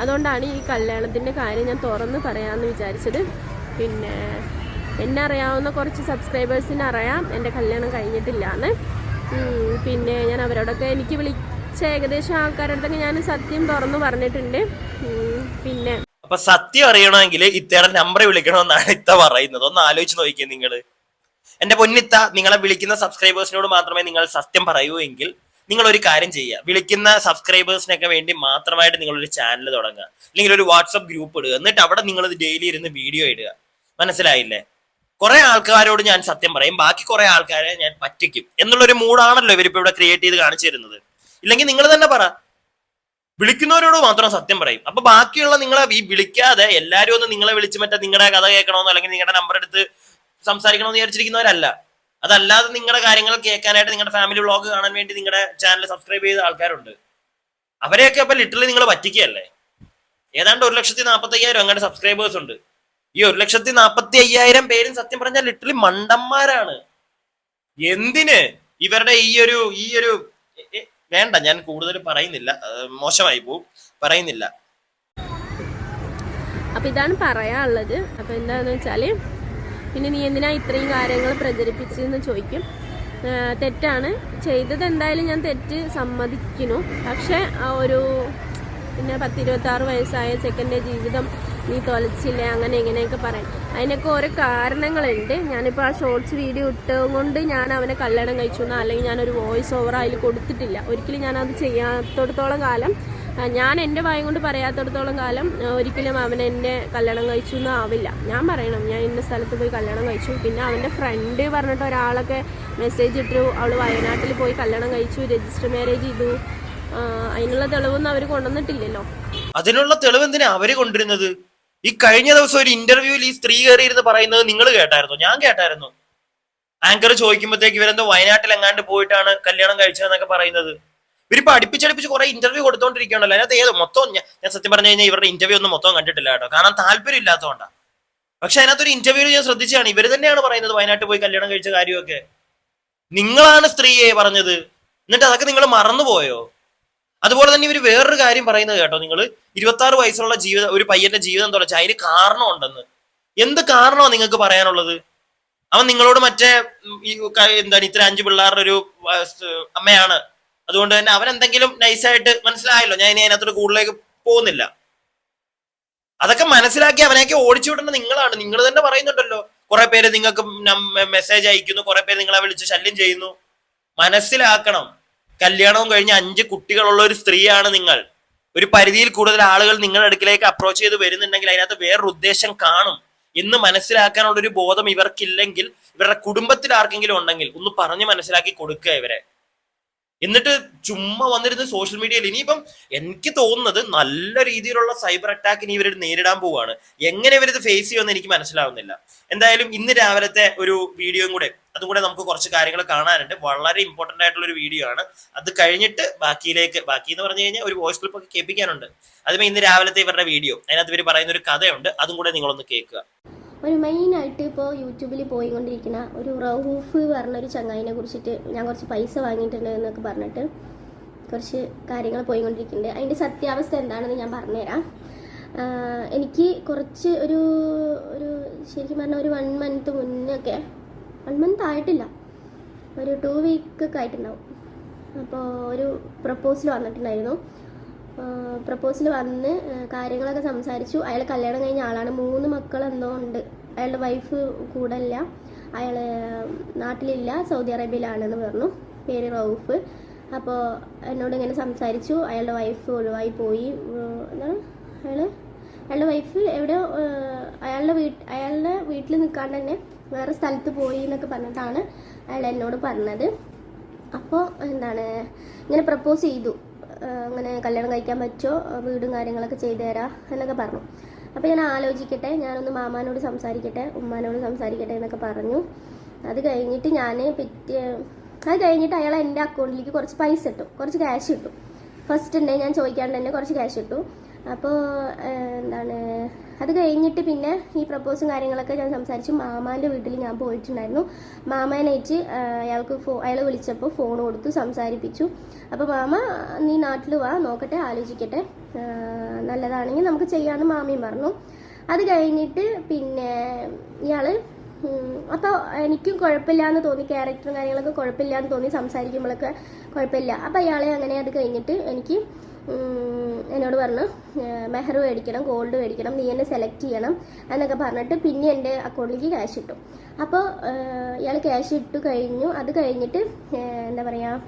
അതുകൊണ്ടാണ് ഈ കല്യാണത്തിൻ്റെ കാര്യം ഞാൻ തുറന്ന് പറയാമെന്ന് വിചാരിച്ചത്. പിന്നെ എന്നെ അറിയാവുന്ന കുറച്ച് സബ്സ്ക്രൈബേഴ്സിന് അറിയാം എൻ്റെ കല്യാണം കഴിഞ്ഞിട്ടില്ലാന്ന്. പിന്നെ ഞാൻ അവരോടൊക്കെ എനിക്ക് വിളിച്ച ഏകദേശം ആൾക്കാരുടെ അടുത്തൊക്കെ ഞാൻ സത്യം തുറന്ന് പറഞ്ഞിട്ടുണ്ട്. പിന്നെ അപ്പൊ സത്യം അറിയണമെങ്കിൽ ഇത്തയുടെ നമ്പർ വിളിക്കണമെന്നാണ് ഇത്ത പറയുന്നത്. ഒന്ന് ആലോചിച്ച് നോക്കിയേ നിങ്ങൾ. എന്റെ പൊന്നിത്ത, നിങ്ങളെ വിളിക്കുന്ന സബ്സ്ക്രൈബേഴ്സിനോട് മാത്രമേ നിങ്ങൾ സത്യം പറയൂ എങ്കിൽ നിങ്ങൾ ഒരു കാര്യം ചെയ്യുക. വിളിക്കുന്ന സബ്സ്ക്രൈബേഴ്സിനൊക്കെ വേണ്ടി മാത്രമായിട്ട് നിങ്ങളൊരു ചാനൽ തുടങ്ങുക, അല്ലെങ്കിൽ ഒരു വാട്സപ്പ് ഗ്രൂപ്പ് ഇടുക. എന്നിട്ട് അവിടെ നിങ്ങൾ ഡെയിലി ഇരുന്ന് വീഡിയോ ഇടുക. മനസ്സിലായില്ലേ? കുറെ ആൾക്കാരോട് ഞാൻ സത്യം പറയും, ബാക്കി കുറെ ആൾക്കാരെ ഞാൻ പറ്റിക്കും എന്നുള്ളൊരു മൂഡാണല്ലോ ഇവരിപ്പോ ഇവിടെ ക്രിയേറ്റ് ചെയ്ത് കാണിച്ചു തരുന്നത്. ഇല്ലെങ്കിൽ നിങ്ങൾ തന്നെ പറ, വിളിക്കുന്നവരോട് മാത്രം സത്യം പറയും. അപ്പൊ ബാക്കിയുള്ള നിങ്ങളെ ഈ വിളിക്കാതെ എല്ലാവരും ഒന്ന് നിങ്ങളെ വിളിച്ച് മറ്റേ നിങ്ങളുടെ കഥ കേൾക്കണമെന്നോ അല്ലെങ്കിൽ നിങ്ങളുടെ നമ്പർ എടുത്ത് സംസാരിക്കണമെന്ന് വിചാരിച്ചിരിക്കുന്നവരല്ല. അതല്ലാതെ നിങ്ങളുടെ കാര്യങ്ങൾ കേൾക്കാനായിട്ട് നിങ്ങളുടെ ഫാമിലി വ്ളോഗ് കാണാൻ വേണ്ടി നിങ്ങളുടെ ചാനൽ സബ്സ്ക്രൈബ് ചെയ്ത ആൾക്കാരുണ്ട്. അവരെയൊക്കെ അപ്പൊ ലിറ്ററലി നിങ്ങൾ പറ്റിക്കുകയല്ലേ. ഏതാണ്ട് 1,45,000 അങ്ങനെ സബ്സ്ക്രൈബേഴ്സ് ഉണ്ട്. ഈ 1,45,000 പേരും സത്യം പറഞ്ഞാൽ ലിറ്ററലി മണ്ടന്മാരാണ്. എന്തിന് ഇവരുടെ ഈ ഒരു വേണ്ട, ഞാൻ കൂടുതൽ പറയുന്നില്ല, മോശമായി പോവും, പറയുന്നില്ല. അപ്പൊ ഇതാണ് പറയാനുള്ളത്. അപ്പൊ എന്താന്ന് വെച്ചാല്, പിന്നെ നീ എന്തിനാ ഇത്രയും കാര്യങ്ങൾ പ്രചരിപ്പിച്ചെന്ന് ചോദിക്കും. തെറ്റാണ് ചെയ്തത്, എന്തായാലും ഞാൻ തെറ്റ് സമ്മതിക്കുന്നു. പക്ഷെ പിന്നെ 10-26 വയസ്സായ ചെക്കൻ്റെ ജീവിതം നീ തൊലച്ചില്ലേ അങ്ങനെ ഇങ്ങനെയൊക്കെ പറയാം. അതിനൊക്കെ ഓരോ കാരണങ്ങളുണ്ട്. ഞാനിപ്പോൾ ആ ഷോർട്സ് വീഡിയോ ഇട്ടുകൊണ്ട് ഞാൻ അവനെ കല്യാണം കഴിച്ചു എന്നോ അല്ലെങ്കിൽ ഞാനൊരു വോയിസ് ഓവർ അതിൽ കൊടുത്തിട്ടില്ല. ഒരിക്കലും ഞാനത് ചെയ്യാത്തിടത്തോളം കാലം, ഞാൻ എൻ്റെ വായ കൊണ്ട് പറയാത്തിടത്തോളം കാലം ഒരിക്കലും അവൻ എന്നെ കല്യാണം കഴിച്ചു എന്നോ ആവില്ല. ഞാൻ പറയണം ഞാൻ ഇന്ന സ്ഥലത്ത് പോയി കല്യാണം കഴിച്ചു. പിന്നെ അവൻ്റെ ഫ്രണ്ട് പറഞ്ഞിട്ട് ഒരാളൊക്കെ മെസ്സേജ് ഇട്ടു, അവൾ വയനാട്ടിൽ പോയി കല്യാണം കഴിച്ചു, രജിസ്റ്റർ മാരേജ് ചെയ്തു. അതിനുള്ള തെളിവൊന്നും അവർ കൊണ്ടുവന്നിട്ടില്ലല്ലോ. അതിനുള്ള തെളിവ് എന്തിനാ അവര് കൊണ്ടുവരുന്നത്? ഈ കഴിഞ്ഞ ദിവസം ഒരു ഇന്റർവ്യൂവിൽ ഈ സ്ത്രീ കയറിയിരുന്ന് പറയുന്നത് നിങ്ങൾ കേട്ടായിരുന്നു? ഞാൻ കേട്ടായിരുന്നു. ആങ്കർ ചോദിക്കുമ്പോഴത്തേക്ക് ഇവരെന്തോ വയനാട്ടിൽ എങ്ങാണ്ട് പോയിട്ടാണ് കല്യാണം കഴിച്ചതെന്നൊക്കെ പറയുന്നത്. ഇവരിപ്പോ അടുപ്പിച്ചടുപ്പിച്ച് കുറെ ഇന്റർവ്യൂ കൊടുത്തോണ്ടിരിക്കുകയാണല്ലോ. അതിനകത്ത് ഏത് മൊത്തം ഞാൻ സത്യം പറഞ്ഞു കഴിഞ്ഞാൽ ഇവരുടെ ഇന്റർവ്യൂ ഒന്നും മൊത്തം കണ്ടിട്ടില്ല കേട്ടോ, കാരണം താല്പര്യം ഇല്ലാത്തതുകൊണ്ടാണ്. പക്ഷെ അതിനകത്തൊരു ഇന്റർവ്യൂവിൽ ഞാൻ ശ്രദ്ധിച്ചാണ് ഇവര് തന്നെയാണ് പറയുന്നത് വയനാട്ടിൽ പോയി കല്യാണം കഴിച്ച കാര്യമൊക്കെ. നിങ്ങളാണ് സ്ത്രീയെ പറഞ്ഞത്, എന്നിട്ട് അതൊക്കെ നിങ്ങൾ മറന്നുപോയോ? അതുപോലെ തന്നെ ഇവര് വേറൊരു കാര്യം പറയുന്നത് കേട്ടോ, നിങ്ങൾ 26 വയസ്സുള്ള ഒരു പയ്യന്റെ ജീവിതം തുളച്ച അതിന് കാരണം ഉണ്ടെന്ന്. എന്ത് കാരണമാണ് നിങ്ങൾക്ക് പറയാനുള്ളത്? അവൻ നിങ്ങളോട് മറ്റേ എന്താണ് ഇത്ര 5 പിള്ളേരുടെ ഒരു അമ്മയാണ്, അതുകൊണ്ട് തന്നെ അവൻ എന്തെങ്കിലും നൈസായിട്ട് മനസ്സിലായല്ലോ. ഞാൻ ഇനി അതിനകത്തോട് കൂടുതലേക്ക് പോകുന്നില്ല. അതൊക്കെ മനസ്സിലാക്കി അവനെയൊക്കെ ഓടിച്ചു വിടേണ്ട നിങ്ങളാണ്. നിങ്ങൾ തന്നെ പറയുന്നുണ്ടല്ലോ, കുറെ പേര് നിങ്ങൾക്ക് മെസ്സേജ് അയക്കുന്നു, കുറെ പേര് നിങ്ങളെ വിളിച്ച് ശല്യം ചെയ്യുന്നു. മനസ്സിലാക്കണം, കല്യാണവും കഴിഞ്ഞ് 5 കുട്ടികളുള്ള ഒരു സ്ത്രീയാണ് നിങ്ങൾ. ഒരു പരിധിയിൽ കൂടുതൽ ആളുകൾ നിങ്ങളുടെ അടുക്കിലേക്ക് അപ്രോച്ച് ചെയ്ത് വരുന്നുണ്ടെങ്കിൽ അതിനകത്ത് വേറൊരു ഉദ്ദേശം കാണും എന്ന് മനസ്സിലാക്കാനുള്ള ഒരു ബോധം ഇവർക്കില്ലെങ്കിൽ, ഇവരുടെ കുടുംബത്തിൽ ആർക്കെങ്കിലും ഉണ്ടെങ്കിൽ ഒന്ന് പറഞ്ഞ് മനസ്സിലാക്കി കൊടുക്കുക ഇവരെ. എന്നിട്ട് ചുമ്മാ വന്നിരുന്ന് സോഷ്യൽ മീഡിയയിൽ ഇനിയിപ്പം എനിക്ക് തോന്നുന്നത് നല്ല രീതിയിലുള്ള സൈബർ അറ്റാക്കിന് ഇവർ നേരിടാൻ പോവുകയാണ്. എങ്ങനെ ഇവരിത് ഫേസ് ചെയ്യുമെന്ന് എനിക്ക് മനസ്സിലാവുന്നില്ല. എന്തായാലും ഇന്ന് രാവിലത്തെ ഒരു വീഡിയോയും കൂടെ അതുകൂടെ നമുക്ക് കുറച്ച് കാര്യങ്ങൾ കാണാനുണ്ട്. വളരെ ഇമ്പോർട്ടന്റ് ആയിട്ടുള്ള ഒരു വീഡിയോ ആണ്. അത് കഴിഞ്ഞിട്ട് ബാക്കി എന്ന് പറഞ്ഞു കഴിഞ്ഞാൽ ഒരു വോയിസ് ക്ലിപ്പ് ഒക്കെ കേൾപ്പിക്കാനുണ്ട്. അതുമേ ഇന്ന് രാവിലത്തെ ഇവരുടെ വീഡിയോ, അതിനകത്ത് ഇവർ പറയുന്ന ഒരു കഥയുണ്ട്, അതും കൂടെ നിങ്ങളൊന്ന് കേൾക്കുക. ഒരു മെയിനായിട്ട് ഇപ്പോൾ യൂട്യൂബിൽ പോയിക്കൊണ്ടിരിക്കുന്ന ഒരു റൌഫ് പറഞ്ഞൊരു ചങ്ങായിനെ കുറിച്ചിട്ട് ഞാൻ കുറച്ച് പൈസ വാങ്ങിയിട്ടുണ്ട് എന്നൊക്കെ പറഞ്ഞിട്ട് കുറച്ച് കാര്യങ്ങൾ പോയിക്കൊണ്ടിരിക്കുന്നുണ്ട്. അതിൻ്റെ സത്യാവസ്ഥ എന്താണെന്ന് ഞാൻ പറഞ്ഞുതരാം. എനിക്ക് കുറച്ച് ഒരു ശരിക്കും പറഞ്ഞാൽ ഒരു 1 മന്ത് മുന്നൊക്കെ, 1 മന്ത് ആയിട്ടില്ല, ഒരു 2 വീക്കൊക്കെ ആയിട്ടുണ്ടാവും. അപ്പോൾ ഒരു പ്രപ്പോസൽ വന്നിട്ടുണ്ടായിരുന്നു. പ്രപ്പോസൽ വന്ന് കാര്യങ്ങളൊക്കെ സംസാരിച്ചു. അയാൾ കല്യാണം കഴിഞ്ഞ ആളാണ്, 3 മക്കൾ എന്തോ ഉണ്ട്. അയാളുടെ വൈഫ് കൂടെ ഇല്ല, അയാൾ നാട്ടിലില്ല, സൗദി അറേബ്യയിലാണെന്ന് പറഞ്ഞു. പേര് റൌഫ്. അപ്പോൾ എന്നോട് ഇങ്ങനെ സംസാരിച്ചു. അയാളുടെ വൈഫ് ഒഴിവായി പോയി, എന്താണ് അയാളുടെ വൈഫ് എവിടെയോ അയാളുടെ വീട്ടിൽ നിൽക്കാണ്ട് തന്നെ വേറെ സ്ഥലത്ത് പോയി എന്നൊക്കെ പറഞ്ഞിട്ടാണ് അയാൾ എന്നോട് പറഞ്ഞത്. അപ്പോൾ ഇങ്ങനെ പ്രപ്പോസ് ചെയ്തു, അങ്ങനെ കല്യാണം കഴിക്കാൻ പറ്റുമോ, വീടും കാര്യങ്ങളൊക്കെ ചെയ്തു തരാം എന്നൊക്കെ പറഞ്ഞു. അപ്പോൾ ഞാൻ ആലോചിക്കട്ടെ, ഞാനൊന്ന് മാമാനോട് സംസാരിക്കട്ടെ, ഉമ്മാനോട് സംസാരിക്കട്ടെ എന്നൊക്കെ പറഞ്ഞു. അത് കഴിഞ്ഞിട്ട് അയാൾ എൻ്റെ അക്കൗണ്ടിലേക്ക് കുറച്ച് പൈസ ഇട്ടു, കുറച്ച് ക്യാഷ് ഇട്ടു. ഫസ്റ്റ് ഞാൻ ചോദിക്കാണ്ട് തന്നെ കുറച്ച് ക്യാഷ് ഇട്ടു. അപ്പോൾ എന്താണ് അത് കഴിഞ്ഞിട്ട് പിന്നെ ഈ പ്രപ്പോസും കാര്യങ്ങളൊക്കെ ഞാൻ സംസാരിച്ചു. മാമാൻ്റെ വീട്ടിൽ ഞാൻ പോയിട്ടുണ്ടായിരുന്നു. മാമാനായിട്ട് അയാൾ വിളിച്ചപ്പോൾ ഫോൺ കൊടുത്തു, സംസാരിപ്പിച്ചു. അപ്പോൾ മാമ നീ നാട്ടിൽ വാ, നോക്കട്ടെ, ആലോചിക്കട്ടെ, നല്ലതാണെങ്കിൽ നമുക്ക് ചെയ്യാമെന്ന് മാമിയും പറഞ്ഞു. അത് കഴിഞ്ഞിട്ട് പിന്നെ ഇയാൾ അപ്പോൾ എനിക്കും കുഴപ്പമില്ലാന്ന് തോന്നി, ക്യാരക്ടറും കാര്യങ്ങളൊക്കെ കുഴപ്പമില്ലാന്ന് തോന്നി, സംസാരിക്കുമ്പോഴൊക്കെ കുഴപ്പമില്ല. അപ്പോൾ അയാളെ അങ്ങനെ അത് കഴിഞ്ഞിട്ട് എന്നോട് പറഞ്ഞു മെഹർ മേടിക്കണം, ഗോൾഡ് മേടിക്കണം, നീ എന്നെ സെലക്ട് ചെയ്യണം എന്നൊക്കെ പറഞ്ഞിട്ട് പിന്നെ എൻ്റെ അക്കൗണ്ടിലേക്ക് ക്യാഷ് ഇട്ടു. അപ്പോൾ ഇയാൾ ക്യാഷ് ഇട്ടു കഴിഞ്ഞു. അത് കഴിഞ്ഞിട്ട് എന്താ പറയുക,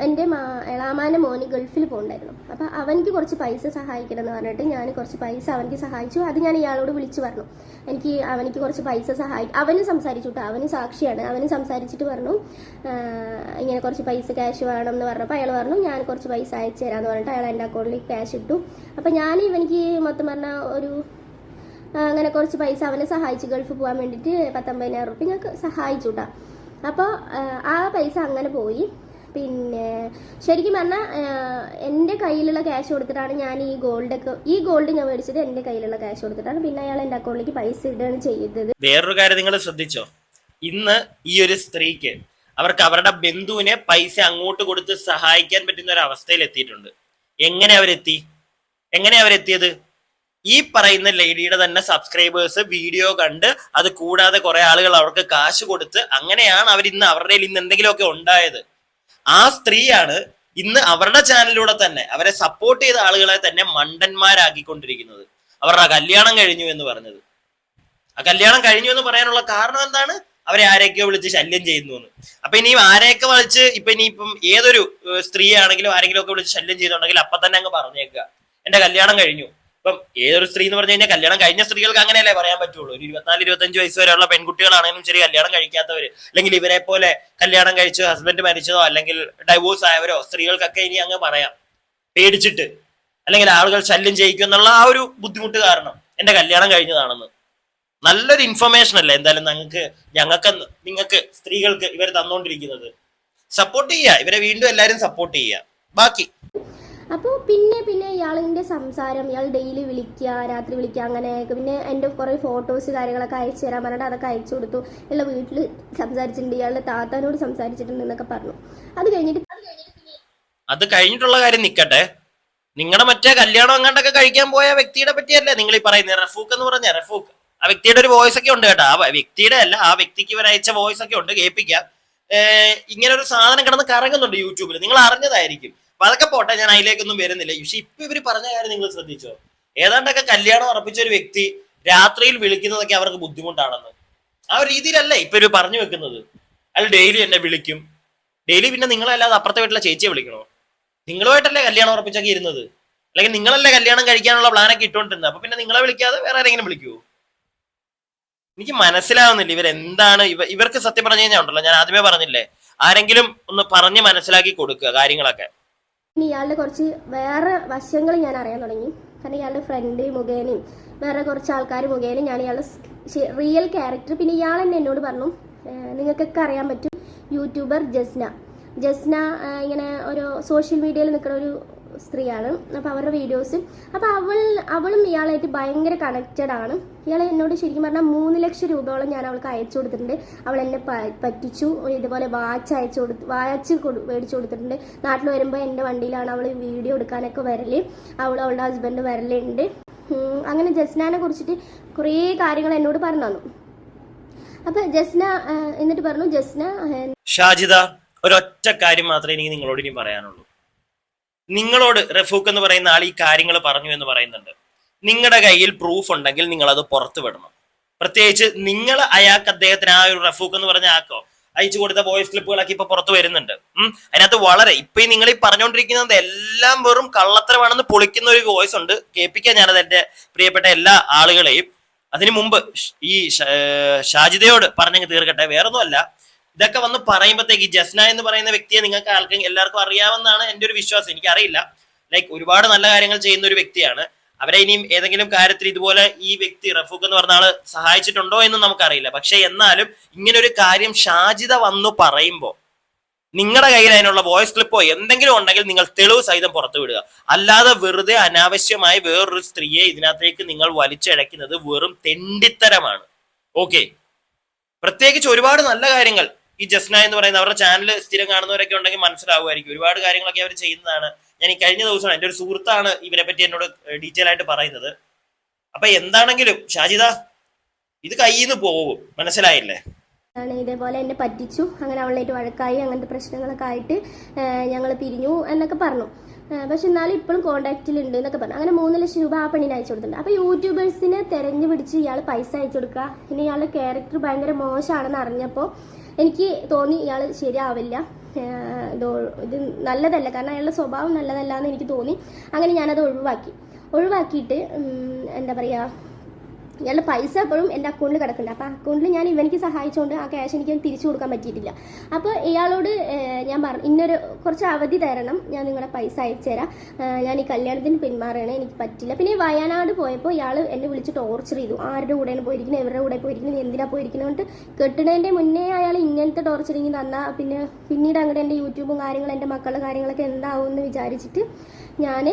എൻ്റെ എളാമാൻ്റെ മോന് ഗൾഫിൽ പോകുന്നുണ്ടായിരുന്നു. അപ്പോൾ അവനിക്ക് കുറച്ച് പൈസ സഹായിക്കണം എന്ന് പറഞ്ഞിട്ട് ഞാൻ കുറച്ച് പൈസ അവനിക്ക് സഹായിച്ചു. അത് ഞാൻ ഇയാളോട് വിളിച്ച് പറഞ്ഞു, അവനിക്ക് കുറച്ച് പൈസ അവന് സംസാരിച്ചു കേട്ടോ, അവന് സാക്ഷിയാണ്. അവന് സംസാരിച്ചിട്ട് പറഞ്ഞു ഇങ്ങനെ കുറച്ച് പൈസ ക്യാഷ് വേണം എന്ന് പറഞ്ഞപ്പോൾ അയാൾ പറഞ്ഞു ഞാൻ കുറച്ച് പൈസ അയച്ചു തരാമെന്ന് പറഞ്ഞിട്ട് അയാൾ എൻ്റെ അക്കൗണ്ടിലേക്ക് ക്യാഷ് ഇട്ടു. അപ്പോൾ ഞാൻ ഇവനിക്ക് മൊത്തം പറഞ്ഞാൽ അങ്ങനെ കുറച്ച് പൈസ അവനെ സഹായിച്ചു, ഗൾഫിൽ പോകാൻ വേണ്ടിയിട്ട് 19,000 റുപ്യ ഞങ്ങൾക്ക് സഹായിച്ചു കേട്ടോ. അപ്പോൾ ആ പൈസ അങ്ങനെ പോയി. പിന്നെ ശരിക്കും പറഞ്ഞാൽ എൻ്റെ കയ്യിലുള്ള ക്യാഷ് കൊടുത്തിട്ടാണ് ഞാൻ ഈ ഗോൾഡ് ഞാൻ മേടിച്ചത് എൻ്റെ കയ്യിലുള്ള ക്യാഷ് കൊടുത്തിട്ടാണ്. പിന്നെ അയാൾ എൻ്റെ അക്കൗണ്ടിലേക്ക് പൈസ ഇടുകയാണ് ചെയ്തത്. വേറൊരു കാര്യം നിങ്ങൾ ശ്രദ്ധിച്ചോ, ഇന്ന് ഈ ഒരു സ്ത്രീക്ക് അവർക്ക് അവരുടെ ബന്ധുവിനെ പൈസ അങ്ങോട്ട് കൊടുത്ത് സഹായിക്കാൻ പറ്റുന്ന ഒരു അവസ്ഥയിൽ എത്തിയിട്ടുണ്ട്. എങ്ങനെ അവരെത്തിയത്? ഈ പറയുന്ന ലേഡിയുടെ തന്നെ സബ്സ്ക്രൈബേഴ്സ് വീഡിയോ കണ്ട്, അത് കൂടാതെ കുറെ ആളുകൾ അവർക്ക് കാശ് കൊടുത്ത്, അങ്ങനെയാണ് അവർ ഇന്ന് അവരുടെ ഇന്ന് എന്തെങ്കിലുമൊക്കെ ഉണ്ടായത്. ആ സ്ത്രീയാണ് ഇന്ന് അവരുടെ ചാനലിലൂടെ തന്നെ അവരെ സപ്പോർട്ട് ചെയ്ത ആളുകളെ തന്നെ മണ്ടന്മാരാക്കിക്കൊണ്ടിരിക്കുന്നത്. അവരുടെ കല്യാണം കഴിഞ്ഞു എന്ന് പറഞ്ഞത്. ആ കല്യാണം കഴിഞ്ഞു എന്ന് പറയാനുള്ള കാരണം എന്താണ്? അവരെ ആരെയൊക്കെയോ വിളിച്ച് ശല്യം ചെയ്യുന്നു എന്ന്. അപ്പൊ ഇനി ആരെയൊക്കെ വിളിച്ച് ഇനിയിപ്പം ഏതൊരു സ്ത്രീ ആണെങ്കിലും ആരെങ്കിലും ഒക്കെ വിളിച്ച് ശല്യം ചെയ്തിട്ടുണ്ടെങ്കിൽ അപ്പൊ തന്നെ അങ്ങ് പറഞ്ഞേക്കുക എന്റെ കല്യാണം കഴിഞ്ഞു. ഇപ്പം ഏതൊരു സ്ത്രീ എന്ന് പറഞ്ഞു കഴിഞ്ഞാൽ കല്യാണം കഴിഞ്ഞ സ്ത്രീകൾക്ക് അങ്ങനെയല്ലേ പറയാൻ പറ്റുള്ളൂ. ഒരു 24-25 വയസ്സ് വരെയുള്ള പെൺകുട്ടികളാണെങ്കിലും ശരി, കല്യാണം കഴിക്കാത്തവര് അല്ലെങ്കിൽ ഇവരെ പോലെ കല്യാണം കഴിച്ച് ഹസ്ബൻഡ് മരിച്ചതോ അല്ലെങ്കിൽ ഡൈവോഴ്സ് ആയവരോ സ്ത്രീകൾക്കൊക്കെ ഇനി അങ്ങ് പറയാം, പേടിച്ചിട്ട് അല്ലെങ്കിൽ ആളുകൾ ശല്യം ചെയ്യിക്കും എന്നുള്ള ആ ഒരു ബുദ്ധിമുട്ട് കാരണം എന്റെ കല്യാണം കഴിഞ്ഞതാണെന്ന്. നല്ലൊരു ഇൻഫർമേഷൻ അല്ലേ എന്തായാലും നിങ്ങൾക്ക് സ്ത്രീകൾക്ക് ഇവർ തന്നുകൊണ്ടിരിക്കുന്നത്. സപ്പോർട്ട് ചെയ്യുക, ഇവരെ വീണ്ടും എല്ലാവരും സപ്പോർട്ട് ചെയ്യുക. ബാക്കി അപ്പോൾ പിന്നെ ഇയാളിൻ്റെ സംസാരം, ഇയാൾ ഡെയിലി വിളിക്കുക, രാത്രി വിളിക്കുക, അങ്ങനെയൊക്കെ. പിന്നെ എൻ്റെ കുറേ ഫോട്ടോസ് കാര്യങ്ങളൊക്കെ അയച്ചു തരാൻ പറഞ്ഞിട്ട് അതൊക്കെ അയച്ചു കൊടുത്തു. ഇയാൾ വീട്ടിൽ സംസാരിച്ചിട്ടുണ്ട്, ഇയാളുടെ താത്താനോട് സംസാരിച്ചിട്ടുണ്ട് എന്നൊക്കെ പറഞ്ഞു. അത് കഴിഞ്ഞിട്ടുള്ള കാര്യം നിൽക്കട്ടെ, നിങ്ങളുടെ മറ്റേ കല്യാണം അങ്ങോട്ടൊക്കെ കഴിക്കാൻ പോയ വ്യക്തിയുടെ പറ്റിയല്ലേ നിങ്ങൾ ഈ പറയുന്നത്? റഫൂഖ് എന്ന് പറഞ്ഞ റഫൂഖ്, ആ വ്യക്തിയുടെ ഒരു വോയിസ് ഒക്കെ ഉണ്ട് കേട്ടോ. ആ വ്യക്തിയുടെ അല്ല, ആ വ്യക്തിക്ക് ഇവർ അയച്ച വോയിസ് ഒക്കെ ഉണ്ട്, കേൾപ്പിക്കാം. ഇങ്ങനെ ഒരു സാധനം കിടന്ന് കറങ്ങുന്നുണ്ട് യൂട്യൂബിൽ, നിങ്ങൾ അറിഞ്ഞതായിരിക്കും. അപ്പൊ അതൊക്കെ പോട്ടെ, ഞാൻ അതിലേക്കൊന്നും വരുന്നില്ല. പക്ഷെ ഇപ്പൊ ഇവര് പറഞ്ഞ കാര്യം നിങ്ങൾ ശ്രദ്ധിച്ചോ? ഏതാണ്ടൊക്കെ കല്യാണം ഉറപ്പിച്ച ഒരു വ്യക്തി രാത്രിയിൽ വിളിക്കുന്നതൊക്കെ അവർക്ക് ബുദ്ധിമുട്ടാണെന്ന്. ആ ഒരു രീതിയിലല്ലേ ഇപ്പൊ ഇവര് പറഞ്ഞു വെക്കുന്നത്. അയാൾ ഡെയിലി എന്നെ വിളിക്കും, ഡെയിലി. പിന്നെ നിങ്ങളല്ലാതെ അപ്പുറത്തെ വീട്ടിലെ ചേച്ചിയെ വിളിക്കണോ? നിങ്ങളുമായിട്ടല്ലേ കല്യാണം ഉറപ്പിച്ചൊക്കെ ഇരുന്നത്, അല്ലെങ്കിൽ നിങ്ങളല്ലേ കല്യാണം കഴിക്കാനുള്ള പ്ലാനൊക്കെ ഇട്ടുകൊണ്ടിരുന്നത്. അപ്പൊ പിന്നെ നിങ്ങളെ വിളിക്കാതെ വേറെ ആരെങ്കിലും വിളിക്കുവോ? എനിക്ക് മനസ്സിലാവുന്നില്ല ഇവരെന്താണ്. ഇവർക്ക് സത്യം പറഞ്ഞു കഴിഞ്ഞാൽ ഉണ്ടല്ലോ, ഞാൻ ആദ്യമേ പറഞ്ഞില്ലേ, ആരെങ്കിലും ഒന്ന് പറഞ്ഞ് മനസ്സിലാക്കി കൊടുക്കുക കാര്യങ്ങളൊക്കെ. ഇനി ഇയാളുടെ കുറച്ച് വേറെ വശങ്ങൾ ഞാൻ അറിയാൻ തുടങ്ങി. കാരണം ഇയാളുടെ ഫ്രണ്ട് മുഖേനയും വേറെ കുറച്ച് ആൾക്കാർ മുഖേനയും ഞാൻ ഇയാളുടെ റിയൽ ക്യാരക്ടർ. പിന്നെ ഇയാൾ തന്നെ എന്നോട് പറഞ്ഞു, നിങ്ങൾക്കൊക്കെ അറിയാൻ പറ്റും, യൂട്യൂബർ ജസ്ന ഇങ്ങനെ ഒരു സോഷ്യൽ മീഡിയയിൽ നിൽക്കുന്ന ഒരു സ്ത്രീയാണ്. അപ്പോൾ അവരുടെ വീഡിയോസ്, അപ്പോൾ അവളും ഇയാളായിട്ട് ഭയങ്കര കണക്റ്റഡ് ആണ്. ഇയാൾ എന്നോട് ശരിക്കും പറഞ്ഞാൽ 3 ലക്ഷം രൂപയോളം ഞാൻ അവൾക്ക് അയച്ചു കൊടുത്തിട്ടുണ്ട്. അവൾ എന്നെ പറ്റിച്ചു. ഇതുപോലെ വാച്ച് മേടിച്ചു കൊടുത്തിട്ടുണ്ട്. നാട്ടിൽ വരുമ്പോൾ എൻ്റെ വണ്ടിയിലാണ് അവൾ വീഡിയോ എടുക്കാനൊക്കെ വരല്. അവളുടെ ഹസ്ബൻഡ് വരലുണ്ട്. അങ്ങനെ ജസ്നാനെ കുറിച്ചിട്ട് കുറേ കാര്യങ്ങൾ എന്നോട് പറഞ്ഞു തന്നു. അപ്പൊ ജസ്ന എന്നിട്ട് പറഞ്ഞു, ഷാജിദ, ഒരൊറ്റ കാര്യം മാത്രമേ എനിക്ക് നിങ്ങളോട് ഇനി പറയാനുള്ളൂ. നിങ്ങളോട് റഫൂഖ് എന്ന് പറയുന്ന ആൾ ഈ കാര്യങ്ങൾ പറഞ്ഞു എന്ന് പറയുന്നുണ്ട്. നിങ്ങളുടെ കയ്യിൽ പ്രൂഫ് ഉണ്ടെങ്കിൽ നിങ്ങൾ അത് പുറത്തു വിടണം. പ്രത്യേകിച്ച് നിങ്ങൾ അദ്ദേഹത്തിന് ആ ഒരു റഫൂഖ് എന്ന് പറഞ്ഞ ആക്കോ അയച്ചു കൊടുത്ത വോയിസ് ക്ലിപ്പുകളൊക്കെ ഇപ്പൊ പുറത്തു വരുന്നുണ്ട്. അതിനകത്ത് വളരെ ഇപ്പൊ നിങ്ങൾ ഈ പറഞ്ഞുകൊണ്ടിരിക്കുന്നത് എല്ലാം വെറും കള്ളത്തരമാണെന്ന് പൊളിക്കുന്ന ഒരു വോയിസ് ഉണ്ട്. കേൾപ്പിക്കാൻ ഞാനത് എന്റെ പ്രിയപ്പെട്ട എല്ലാ ആളുകളെയും. അതിനു മുമ്പ് ഈ ഷാജിദയോട് പറഞ്ഞെങ്കിൽ തീർക്കട്ടെ, വേറൊന്നുമല്ല. ഇതൊക്കെ വന്ന് പറയുമ്പോഴത്തേക്ക് ജസ്ന എന്ന് പറയുന്ന വ്യക്തിയെ നിങ്ങൾക്ക് എല്ലാവർക്കും അറിയാമെന്നാണ് എൻ്റെ ഒരു വിശ്വാസം. എനിക്കറിയില്ല, ലൈക്ക് ഒരുപാട് നല്ല കാര്യങ്ങൾ ചെയ്യുന്ന ഒരു വ്യക്തിയാണ്. അവരെ ഇനിയും ഏതെങ്കിലും കാര്യത്തിൽ ഇതുപോലെ ഈ വ്യക്തി റഫൂഖ് എന്ന് പറഞ്ഞ ആള് സഹായിച്ചിട്ടുണ്ടോ എന്നും നമുക്കറിയില്ല. പക്ഷെ എന്നാലും ഇങ്ങനെ ഒരു കാര്യം ഷാജിദ വന്നു പറയുമ്പോൾ നിങ്ങളുടെ കയ്യിൽ അതിനുള്ള വോയിസ് ക്ലിപ്പോ എന്തെങ്കിലും ഉണ്ടെങ്കിൽ നിങ്ങൾ തെളിവ് സഹിതം പുറത്തു വിടുക. അല്ലാതെ വെറുതെ അനാവശ്യമായി വേറൊരു സ്ത്രീയെ ഇതിനകത്തേക്ക് നിങ്ങൾ വലിച്ചഴക്കുന്നത് വെറും തെണ്ടിത്തരമാണ്. ഓക്കെ, പ്രത്യേകിച്ച് ഒരുപാട് നല്ല കാര്യങ്ങൾ ഈ ജസ്ന എന്ന് പറയുന്ന അവരുടെ ചാനൽ സ്ഥിരം കാണുന്നവരൊക്കെ ഉണ്ടെങ്കിൽ മനസ്സിലാവുമായിരിക്കും. ഒരുപാട് കാര്യങ്ങളൊക്കെ അവർ ചെയ്യുന്നതാണ്. ഞാൻ ഈ കഴിഞ്ഞ ദിവസമാണ്, എൻ്റെ ഒരു സുഹൃത്താണ് ഇവരെ പറ്റി എന്നോട് ഡീറ്റെയിൽ ആയിട്ട് പറയുന്നത്. അപ്പൊ എന്താണെങ്കിലും ഷാജിദ, ഇത് കയ്യിൽ നിന്ന് പോകും, മനസ്സിലായില്ലേ? ഇതേപോലെ എന്നെ പറ്റിച്ചു, അങ്ങനെ അവളായിട്ട് വഴക്കായി, അങ്ങനത്തെ പ്രശ്നങ്ങളൊക്കെ ആയിട്ട് ഞങ്ങൾ പിരിഞ്ഞു എന്നൊക്കെ പറഞ്ഞു. പക്ഷെ എന്നാലും ഇപ്പോഴും കോൺടാക്റ്റിലുണ്ട് എന്നൊക്കെ പറഞ്ഞു. അങ്ങനെ 3 ലക്ഷം രൂപ ആ പെണ്ണിന് അയച്ചു കൊടുത്തിട്ടുണ്ട്. അപ്പോൾ യൂട്യൂബേഴ്സിനെ തെരഞ്ഞു പിടിച്ച് ഇയാൾ പൈസ അയച്ചു കൊടുക്കുക, പിന്നെ ഇയാളുടെ ക്യാരക്ടർ ഭയങ്കര മോശമാണെന്ന് അറിഞ്ഞപ്പോൾ എനിക്ക് തോന്നി ഇയാൾ ശരിയാവില്ല, ഇത് നല്ലതല്ല, കാരണം അയാളുടെ സ്വഭാവം നല്ലതല്ല എന്ന് എനിക്ക് തോന്നി. അങ്ങനെ ഞാനത് ഒഴിവാക്കിയിട്ട് എന്താ പറയുക, ഇയാളുടെ പൈസ എപ്പോഴും എൻ്റെ അക്കൗണ്ടിൽ കിടക്കുന്നുണ്ട്. അപ്പോൾ അക്കൗണ്ടിൽ ഞാൻ ഇവനിക്ക് സഹായിച്ചുകൊണ്ട് ആ ക്യാഷ് എനിക്ക് തിരിച്ചു കൊടുക്കാൻ പറ്റിയിട്ടില്ല. അപ്പോൾ ഇയാളോട് ഞാൻ പറഞ്ഞു, കുറച്ച് അവധി തരണം, ഞാൻ നിങ്ങളുടെ പൈസ അയച്ചു തരാം, ഞാൻ ഈ കല്യാണത്തിന് പിന്മാറുകയാണ്, എനിക്ക് പറ്റില്ല. പിന്നെ വയനാട് പോയപ്പോൾ ഇയാൾ എന്നെ വിളിച്ച് ടോർച്ചർ ചെയ്തു. ആരുടെ കൂടെയാണ് പോയിരിക്കുന്നത്, എവരുടെ കൂടെ പോയിരിക്കുന്നത്, എന്തിനാണ് പോയിരിക്കുന്നത് കൊണ്ട് കെട്ടുന്നതിൻ്റെ മുന്നേ അയാൾ ഇങ്ങനത്തെ ടോർച്ചറിങ് തന്നാൽ പിന്നീട് അങ്ങോട്ട് എൻ്റെ യൂട്യൂബും കാര്യങ്ങളും എൻ്റെ മക്കളുടെ കാര്യങ്ങളൊക്കെ എന്താവും എന്ന് വിചാരിച്ചിട്ട് ഞാൻ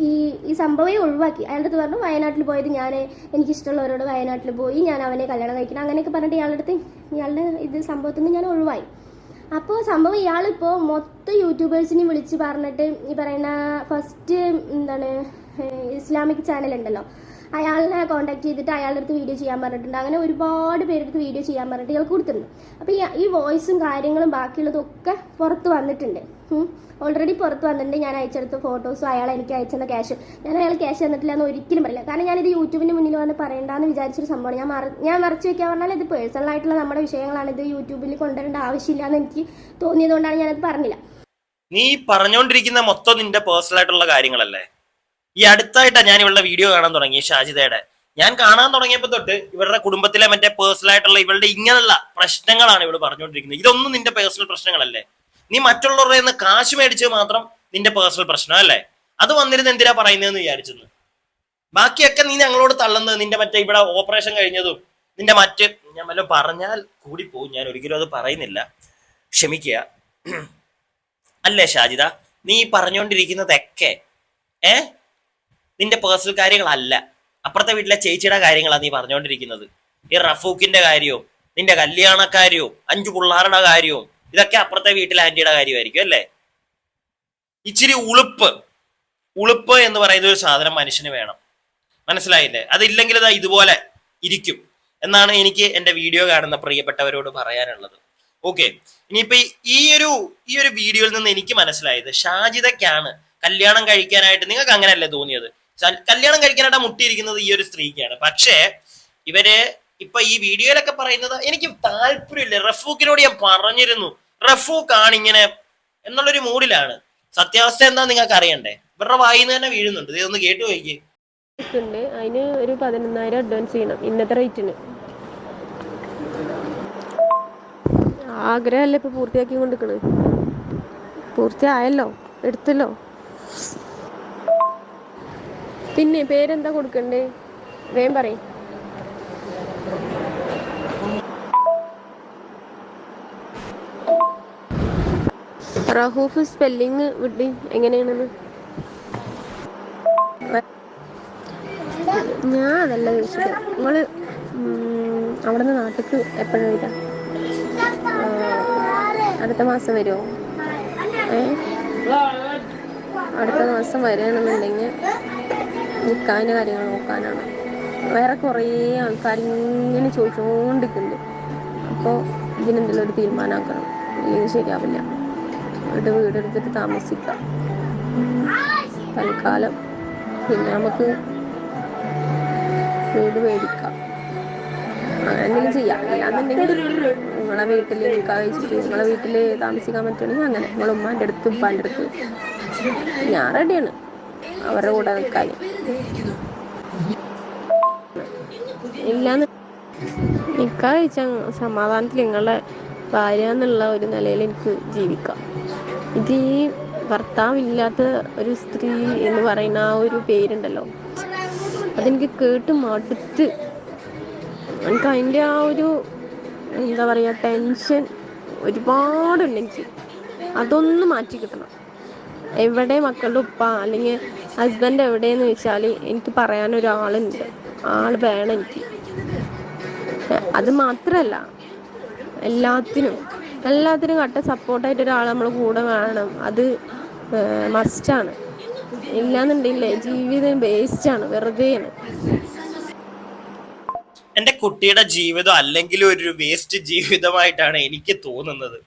ഈ സംഭവം ഒഴിവാക്കി. അയാളുടെ അടുത്ത് പറഞ്ഞു, വയനാട്ടിൽ പോയത് എനിക്കിഷ്ടമുള്ളവരോട് വയനാട്ടിൽ പോയി, ഞാൻ അവനെ കല്യാണം കഴിക്കണം, അങ്ങനെയൊക്കെ പറഞ്ഞിട്ട് ഇയാളുടെ സംഭവത്തിൽ നിന്ന് ഞാൻ ഒഴിവായി. അപ്പോൾ സംഭവം ഇയാളിപ്പോൾ മൊത്തം യൂട്യൂബേഴ്സിനെയും വിളിച്ച് പറഞ്ഞിട്ട് ഈ പറയുന്ന ഫസ്റ്റ് ഇസ്ലാമിക് ചാനൽ ഉണ്ടല്ലോ, അയാളിനെ കോൺടാക്ട് ചെയ്തിട്ട് അയാളുടെ അടുത്ത് വീഡിയോ ചെയ്യാൻ പറഞ്ഞിട്ടുണ്ട്. അങ്ങനെ ഒരുപാട് പേരെടുത്ത് വീഡിയോ ചെയ്യാൻ പറഞ്ഞിട്ട് ഇയാൾ കൊടുത്തിട്ടുണ്ട്. അപ്പോൾ ഈ വോയിസും കാര്യങ്ങളും ബാക്കിയുള്ളതൊക്കെ പുറത്ത് വന്നിട്ടുണ്ട്, ഓൾറെഡി പുറത്ത് വന്നിട്ടുണ്ട്. ഞാൻ അയച്ചെടുത്ത ഫോട്ടോസും അയാൾ എനിക്ക് അയച്ചെന്ന ക്യാഷും. ഞാൻ അയാൾ ക്യാഷ് തന്നിട്ടില്ല എന്ന് ഒരിക്കലും പറയില്ല, കാരണം ഞാനിത് യൂട്യൂബിൻ്റെ മുന്നിൽ വന്ന് പറയേണ്ടെന്ന് വിചാരിച്ചൊരു സംഭവമാണ്. ഞാൻ മറച്ചു വെക്കാൻ പറഞ്ഞാൽ ഇത് പേഴ്സണലായിട്ടുള്ള നമ്മുടെ വിഷയങ്ങളാണ്, ഇത് യൂട്യൂബിൽ കൊണ്ടുവരേണ്ട ആവശ്യമില്ല എന്ന് എനിക്ക് തോന്നിയതുകൊണ്ടാണ് ഞാനത് പറഞ്ഞില്ല. നീ പറഞ്ഞുകൊണ്ടിരിക്കുന്ന മൊത്തം നിന്റെ പേഴ്സണൽ ആയിട്ടുള്ള കാര്യങ്ങളല്ലേ? ഈ അടുത്തായിട്ടാണ് ഞാൻ ഇവളുടെ വീഡിയോ കാണാൻ തുടങ്ങി, ഷാജിദയുടെ. ഞാൻ കാണാൻ തുടങ്ങിയപ്പോൾ തൊട്ട് ഇവരുടെ കുടുംബത്തിലെ മറ്റേ പേഴ്സണൽ ആയിട്ടുള്ള ഇവളുടെ ഇങ്ങനെയുള്ള പ്രശ്നങ്ങളാണ് ഇവള് പറഞ്ഞുകൊണ്ടിരിക്കുന്നത്. ഇതൊന്നും നിന്റെ പേഴ്സണൽ പ്രശ്നങ്ങളല്ലേ? നീ മറ്റുള്ളവരുടെ നിന്ന് കാശ് മേടിച്ചത് മാത്രം നിന്റെ പേഴ്സണൽ പ്രശ്നം അല്ലേ? അത് വന്നിരുന്ന് എന്തിനാ പറയുന്നതെന്ന് വിചാരിച്ചെന്ന്. ബാക്കിയൊക്കെ നീ ഞങ്ങളോട് തള്ളുന്നത് നിന്റെ മറ്റേ ഇവിടെ ഓപ്പറേഷൻ കഴിഞ്ഞതും നിന്റെ ഞാൻ വല്ലതും പറഞ്ഞാൽ കൂടി പോകും, ഞാൻ ഒരിക്കലും അത് പറയുന്നില്ല, ക്ഷമിക്കുക. അല്ലേ ഷാജിദ, നീ പറഞ്ഞുകൊണ്ടിരിക്കുന്നതൊക്കെ നിന്റെ പേഴ്സണൽ കാര്യങ്ങളല്ല, അപ്പുറത്തെ വീട്ടിലെ ചേച്ചിയുടെ കാര്യങ്ങളാണ് നീ പറഞ്ഞുകൊണ്ടിരിക്കുന്നത്. ഈ റഫൂക്കിന്റെ കാര്യവും നിന്റെ കല്യാണക്കാര്യവും 5 പിള്ളേരുടെ കാര്യവും ഇതൊക്കെ അപ്പുറത്തെ വീട്ടിലെ ആന്റിയുടെ കാര്യമായിരിക്കും അല്ലേ? ഇച്ചിരി ഉളുപ്പ് എന്ന് പറയുന്ന ഒരു സാധനം മനുഷ്യന് വേണം, മനസ്സിലായില്ലേ? അതില്ലെങ്കിൽ ഇതാ ഇതുപോലെ ഇരിക്കും എന്നാണ് എനിക്ക് എൻ്റെ വീഡിയോ കാണുന്ന പ്രിയപ്പെട്ടവരോട് പറയാനുള്ളത്. ഓക്കെ, ഇനിയിപ്പോ ഈ ഒരു വീഡിയോയിൽ നിന്ന് എനിക്ക് മനസ്സിലായത് ഷാജിദയ്ക്കാണ് കല്യാണം കഴിക്കാനായിട്ട്. നിങ്ങൾക്ക് അങ്ങനെയല്ലേ തോന്നിയത്? കല്യാണം കഴിക്കാനായിട്ട് മുട്ടിയിരിക്കുന്നത് ഈ ഒരു സ്ത്രീക്കാണ്. പക്ഷേ ഇവര് ഇപ്പൊ ഈ വീഡിയോയിലൊക്കെ പറയുന്നത് എനിക്ക് താല്പര്യമില്ല. റഫൂഖിനോട് ഞാൻ പറഞ്ഞിരുന്നു, റഫൂഖ് ആണ് ഇങ്ങനെ എന്നുള്ളൊരു മൂഡിലാണ്. സത്യാവസ്ഥ എന്താ നിങ്ങൾക്ക് അറിയണ്ടേ? ഇവരുടെ വായിന്ന് തന്നെ വീഴുന്നുണ്ട്. ഇതൊന്ന് കേട്ടു പോയിക്കേ. അതിന് ഒരു 11,000 അഡ്വാൻസ് ചെയ്യണം ഇന്നത്തെ റേറ്റിന്. ആഗ്രഹമല്ലേ ഇപ്പൊ പൂർത്തിയാക്കി കൊണ്ടിരിക്കണേ? പൂർത്തിയായല്ലോ, എടുത്തല്ലോ. പിന്നെ പേരെന്താ കൊടുക്കണ്ടേ? വേഗം പറയും. റഹൂഫ് സ്പെല്ലിങ് വിട്ടി എങ്ങനെയാണെന്ന് ഞാൻ അതല്ല ചോദിച്ചത്. നിങ്ങള് അവിടെ നിന്ന് നാട്ടിക്ക് എപ്പോഴാണ് വരിക? അടുത്ത മാസം വരുമോ? അടുത്ത മാസം വരികയാണെന്നുണ്ടെങ്കിൽ നിൽക്കാൻ്റെ കാര്യങ്ങൾ നോക്കാനാണ്. വേറെ കുറേ ആൾക്കാർ ഇങ്ങനെ ചോദിച്ചുകൊണ്ടിരിക്കുന്നുണ്ട്. അപ്പോൾ ഇതിനെന്തെങ്കിലും ഒരു തീരുമാനമാക്കണം, ഇല്ലെങ്കിൽ ശരിയാവില്ല. വീടെടുത്തിട്ട് താമസിക്കാം തൽക്കാലം. പിന്നെ നമുക്ക് വീട് മേടിക്കാം, അങ്ങനെ എന്തെങ്കിലും ചെയ്യാം. അല്ലാന്നുണ്ടെങ്കിൽ നിങ്ങളെ വീട്ടിൽ കഴിച്ചിട്ട് നിങ്ങളെ വീട്ടിൽ താമസിക്കാൻ പറ്റുകയാണെങ്കിൽ അങ്ങനെ നിങ്ങളെ ഉമ്മാൻ്റെ അടുത്ത് ഉപ്പാൻ്റെ അടുത്ത് ഞാൻ റെഡിയാണ് അവരുടെ കൂടെ നിൽക്കാൻ. ഇല്ലാന്ന് നിൽക്കാൻ കഴിച്ചാൽ സമാധാനത്തിൽ നിങ്ങളെ ഭാര്യ എന്നുള്ള ഒരു നിലയിൽ എനിക്ക് ജീവിക്കാം. ഇത് ഈ ഭർത്താവില്ലാത്ത ഒരു സ്ത്രീ എന്ന് പറയുന്ന ആ ഒരു പേരുണ്ടല്ലോ, അതെനിക്ക് കേട്ട് മടുത്ത്. എനിക്ക് അതിൻ്റെ ആ ഒരു എന്താ പറയുക ടെൻഷൻ ഒരുപാടുണ്ട് എനിക്ക്. അതൊന്ന് മാറ്റി കിട്ടണം. എവിടെ മക്കളുടെ ഉപ്പ അല്ലെങ്കിൽ ഹസ്ബൻഡ് എവിടെയെന്ന് വെച്ചാൽ എനിക്ക് പറയാനൊരാളുണ്ട്, ആൾ വേണം എനിക്ക്. അത് മാത്രമല്ല, എല്ലാത്തിനും കട്ട സപ്പോർട്ടായിട്ട് ഒരാൾ നമ്മൾ കൂടെ വേണം. അത് മസ്റ്റാണ്. ഇല്ലാന്നുണ്ടെങ്കിലേ ജീവിതം വേസ്റ്റാണ്, വെറുതെയാണ്. എൻ്റെ കുട്ടിയുടെ ജീവിതം അല്ലെങ്കിൽ ഒരു വേസ്റ്റ് ജീവിതമായിട്ടാണ് എനിക്ക് തോന്നുന്നത്.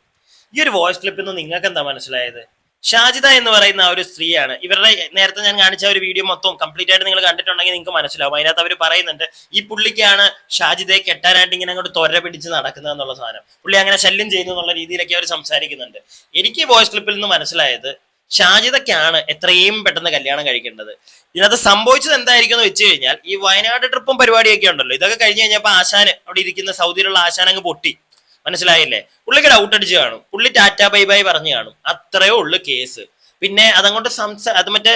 ഈ ഒരു വോയിസ് ക്ലിപ്പിൽ നിന്ന് നിങ്ങൾക്ക് എന്താ മനസ്സിലായത്? ഷാജിദ എന്ന് പറയുന്ന ആ ഒരു സ്ത്രീയാണ്. ഇവരുടെ നേരത്തെ ഞാൻ കാണിച്ച ഒരു വീഡിയോ മൊത്തം കംപ്ലീറ്റ് ആയിട്ട് നിങ്ങൾ കണ്ടിട്ടുണ്ടെങ്കിൽ നിങ്ങൾക്ക് മനസ്സിലാവും. അതിനകത്ത് അവർ പറയുന്നുണ്ട് ഈ പുള്ളിക്കാണ് ഷാജിദയെ കെട്ടാനായിട്ട് ഇങ്ങനെ അങ്ങോട്ട് തൊര പിടിച്ച് നടക്കുന്നത് എന്നുള്ള സാധനം. പുള്ളി അങ്ങനെ ശല്യം ചെയ്യുന്നു എന്നുള്ള രീതിയിലൊക്കെ അവർ സംസാരിക്കുന്നുണ്ട്. എനിക്ക് വോയിസ് ക്ലിപ്പിൽ നിന്ന് മനസ്സിലായത് ഷാജിദയ്ക്കാണ് എത്രയും പെട്ടെന്ന് കല്യാണം കഴിക്കേണ്ടത്. ഇതിനകത്ത് സംഭവിച്ചത് എന്തായിരിക്കും എന്ന് വെച്ച് കഴിഞ്ഞാൽ, ഈ വയനാട് ട്രിപ്പും പരിപാടിയൊക്കെ ഉണ്ടല്ലോ, ഇതൊക്കെ കഴിഞ്ഞ് കഴിഞ്ഞപ്പോൾ ആശാന്, അവിടെ ഇരിക്കുന്ന സൗദിയിലുള്ള ആശാൻ അങ്ങ് പൊട്ടി. മനസ്സിലായില്ലേ? പുള്ളിക്ക് ഡൗട്ട് അടിച്ച് കാണും, പുള്ളി ടാറ്റ ബൈ ബൈ പറഞ്ഞു കാണും. അത്രയോ ഉള്ളു കേസ്. പിന്നെ അതങ്ങോട്ട് അത് മറ്റേ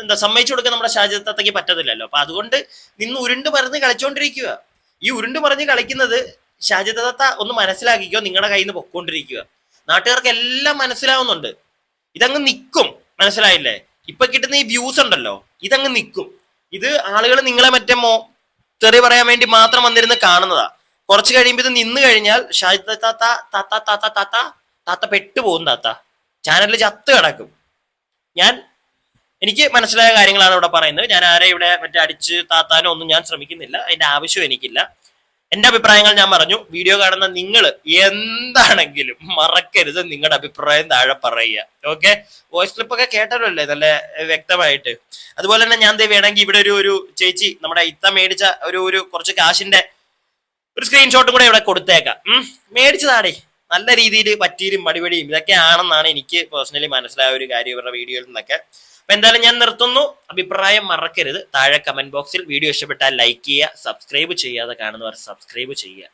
എന്താ സമ്മതിച്ചു കൊടുക്കാൻ നമ്മുടെ ഷാജിദത്തയ്ക്ക് പറ്റത്തില്ലല്ലോ. അപ്പൊ അതുകൊണ്ട് നിന്ന് ഉരുണ്ട് മറിഞ്ഞ് കളിച്ചോണ്ടിരിക്കുക. ഈ ഉരുണ്ട് മറിഞ്ഞ് കളിക്കുന്നത് ഷാജിദത്ത ഒന്ന് മനസ്സിലാക്കിക്കോ, നിങ്ങളുടെ കയ്യിൽ നിന്ന് പൊക്കോണ്ടിരിക്കുക. നാട്ടുകാർക്ക് എല്ലാം മനസ്സിലാവുന്നുണ്ട്. ഇതങ്ങ് നിൽക്കും. മനസ്സിലായില്ലേ? ഇപ്പൊ കിട്ടുന്ന ഈ വ്യൂസ് ഉണ്ടല്ലോ, ഇതങ്ങ് നിൽക്കും. ഇത് ആളുകൾ നിങ്ങളെ മറ്റേ തെറി പറയാൻ വേണ്ടി മാത്രം വന്നിരുന്ന് കാണുന്നതാ. കുറച്ച് കഴിയുമ്പോൾ ഇത് നിന്ന് കഴിഞ്ഞാൽ ഷാജിദ താത്ത പെട്ടുപോകും. ചാനലിൽ ചത്ത് കിടക്കും. എനിക്ക് മനസ്സിലായ കാര്യങ്ങളാണ് ഇവിടെ പറയുന്നത്. ഞാൻ ആരെ ഇവിടെ മറ്റേ അടിച്ച് താത്താനോ ഒന്നും ഞാൻ ശ്രമിക്കുന്നില്ല. അതിന്റെ ആവശ്യം എനിക്കില്ല. എന്റെ അഭിപ്രായങ്ങൾ ഞാൻ പറഞ്ഞു. വീഡിയോ കാണുന്ന നിങ്ങൾ എന്താണെങ്കിലും മറക്കരുത് നിങ്ങളുടെ അഭിപ്രായം താഴെ പറയുക. ഓക്കെ? വോയിസ് ക്ലിപ്പ് ഒക്കെ കേട്ടല്ലോ അല്ലേ നല്ല വ്യക്തമായിട്ട്. അതുപോലെ തന്നെ ഞാൻ വേണമെങ്കിൽ ഇവിടെ ഒരു ചേച്ചി നമ്മുടെ ഇത്ത മേടിച്ച ഒരു കുറച്ച് കാശിന്റെ ഒരു സ്ക്രീൻഷോട്ടും കൂടെ ഇവിടെ കൊടുത്തേക്കാം. മേടിച്ചതാടേ. നല്ല രീതിയിൽ പറ്റിയും മടിപടിയും ഇതൊക്കെ ആണെന്നാണ് എനിക്ക് പേഴ്സണലി മനസ്സിലായ ഒരു കാര്യം ഇവരുടെ വീഡിയോയിൽ നിന്നൊക്കെ. അപ്പൊ എന്തായാലും ഞാൻ നിർത്തുന്നു. അഭിപ്രായം മറക്കരുത്. താഴെ കമന്റ് ബോക്സിൽ. വീഡിയോ ഇഷ്ടപ്പെട്ടാൽ ലൈക്ക് ചെയ്യുക, സബ്സ്ക്രൈബ് ചെയ്യാതെ കാണുന്നവർ സബ്സ്ക്രൈബ് ചെയ്യുക.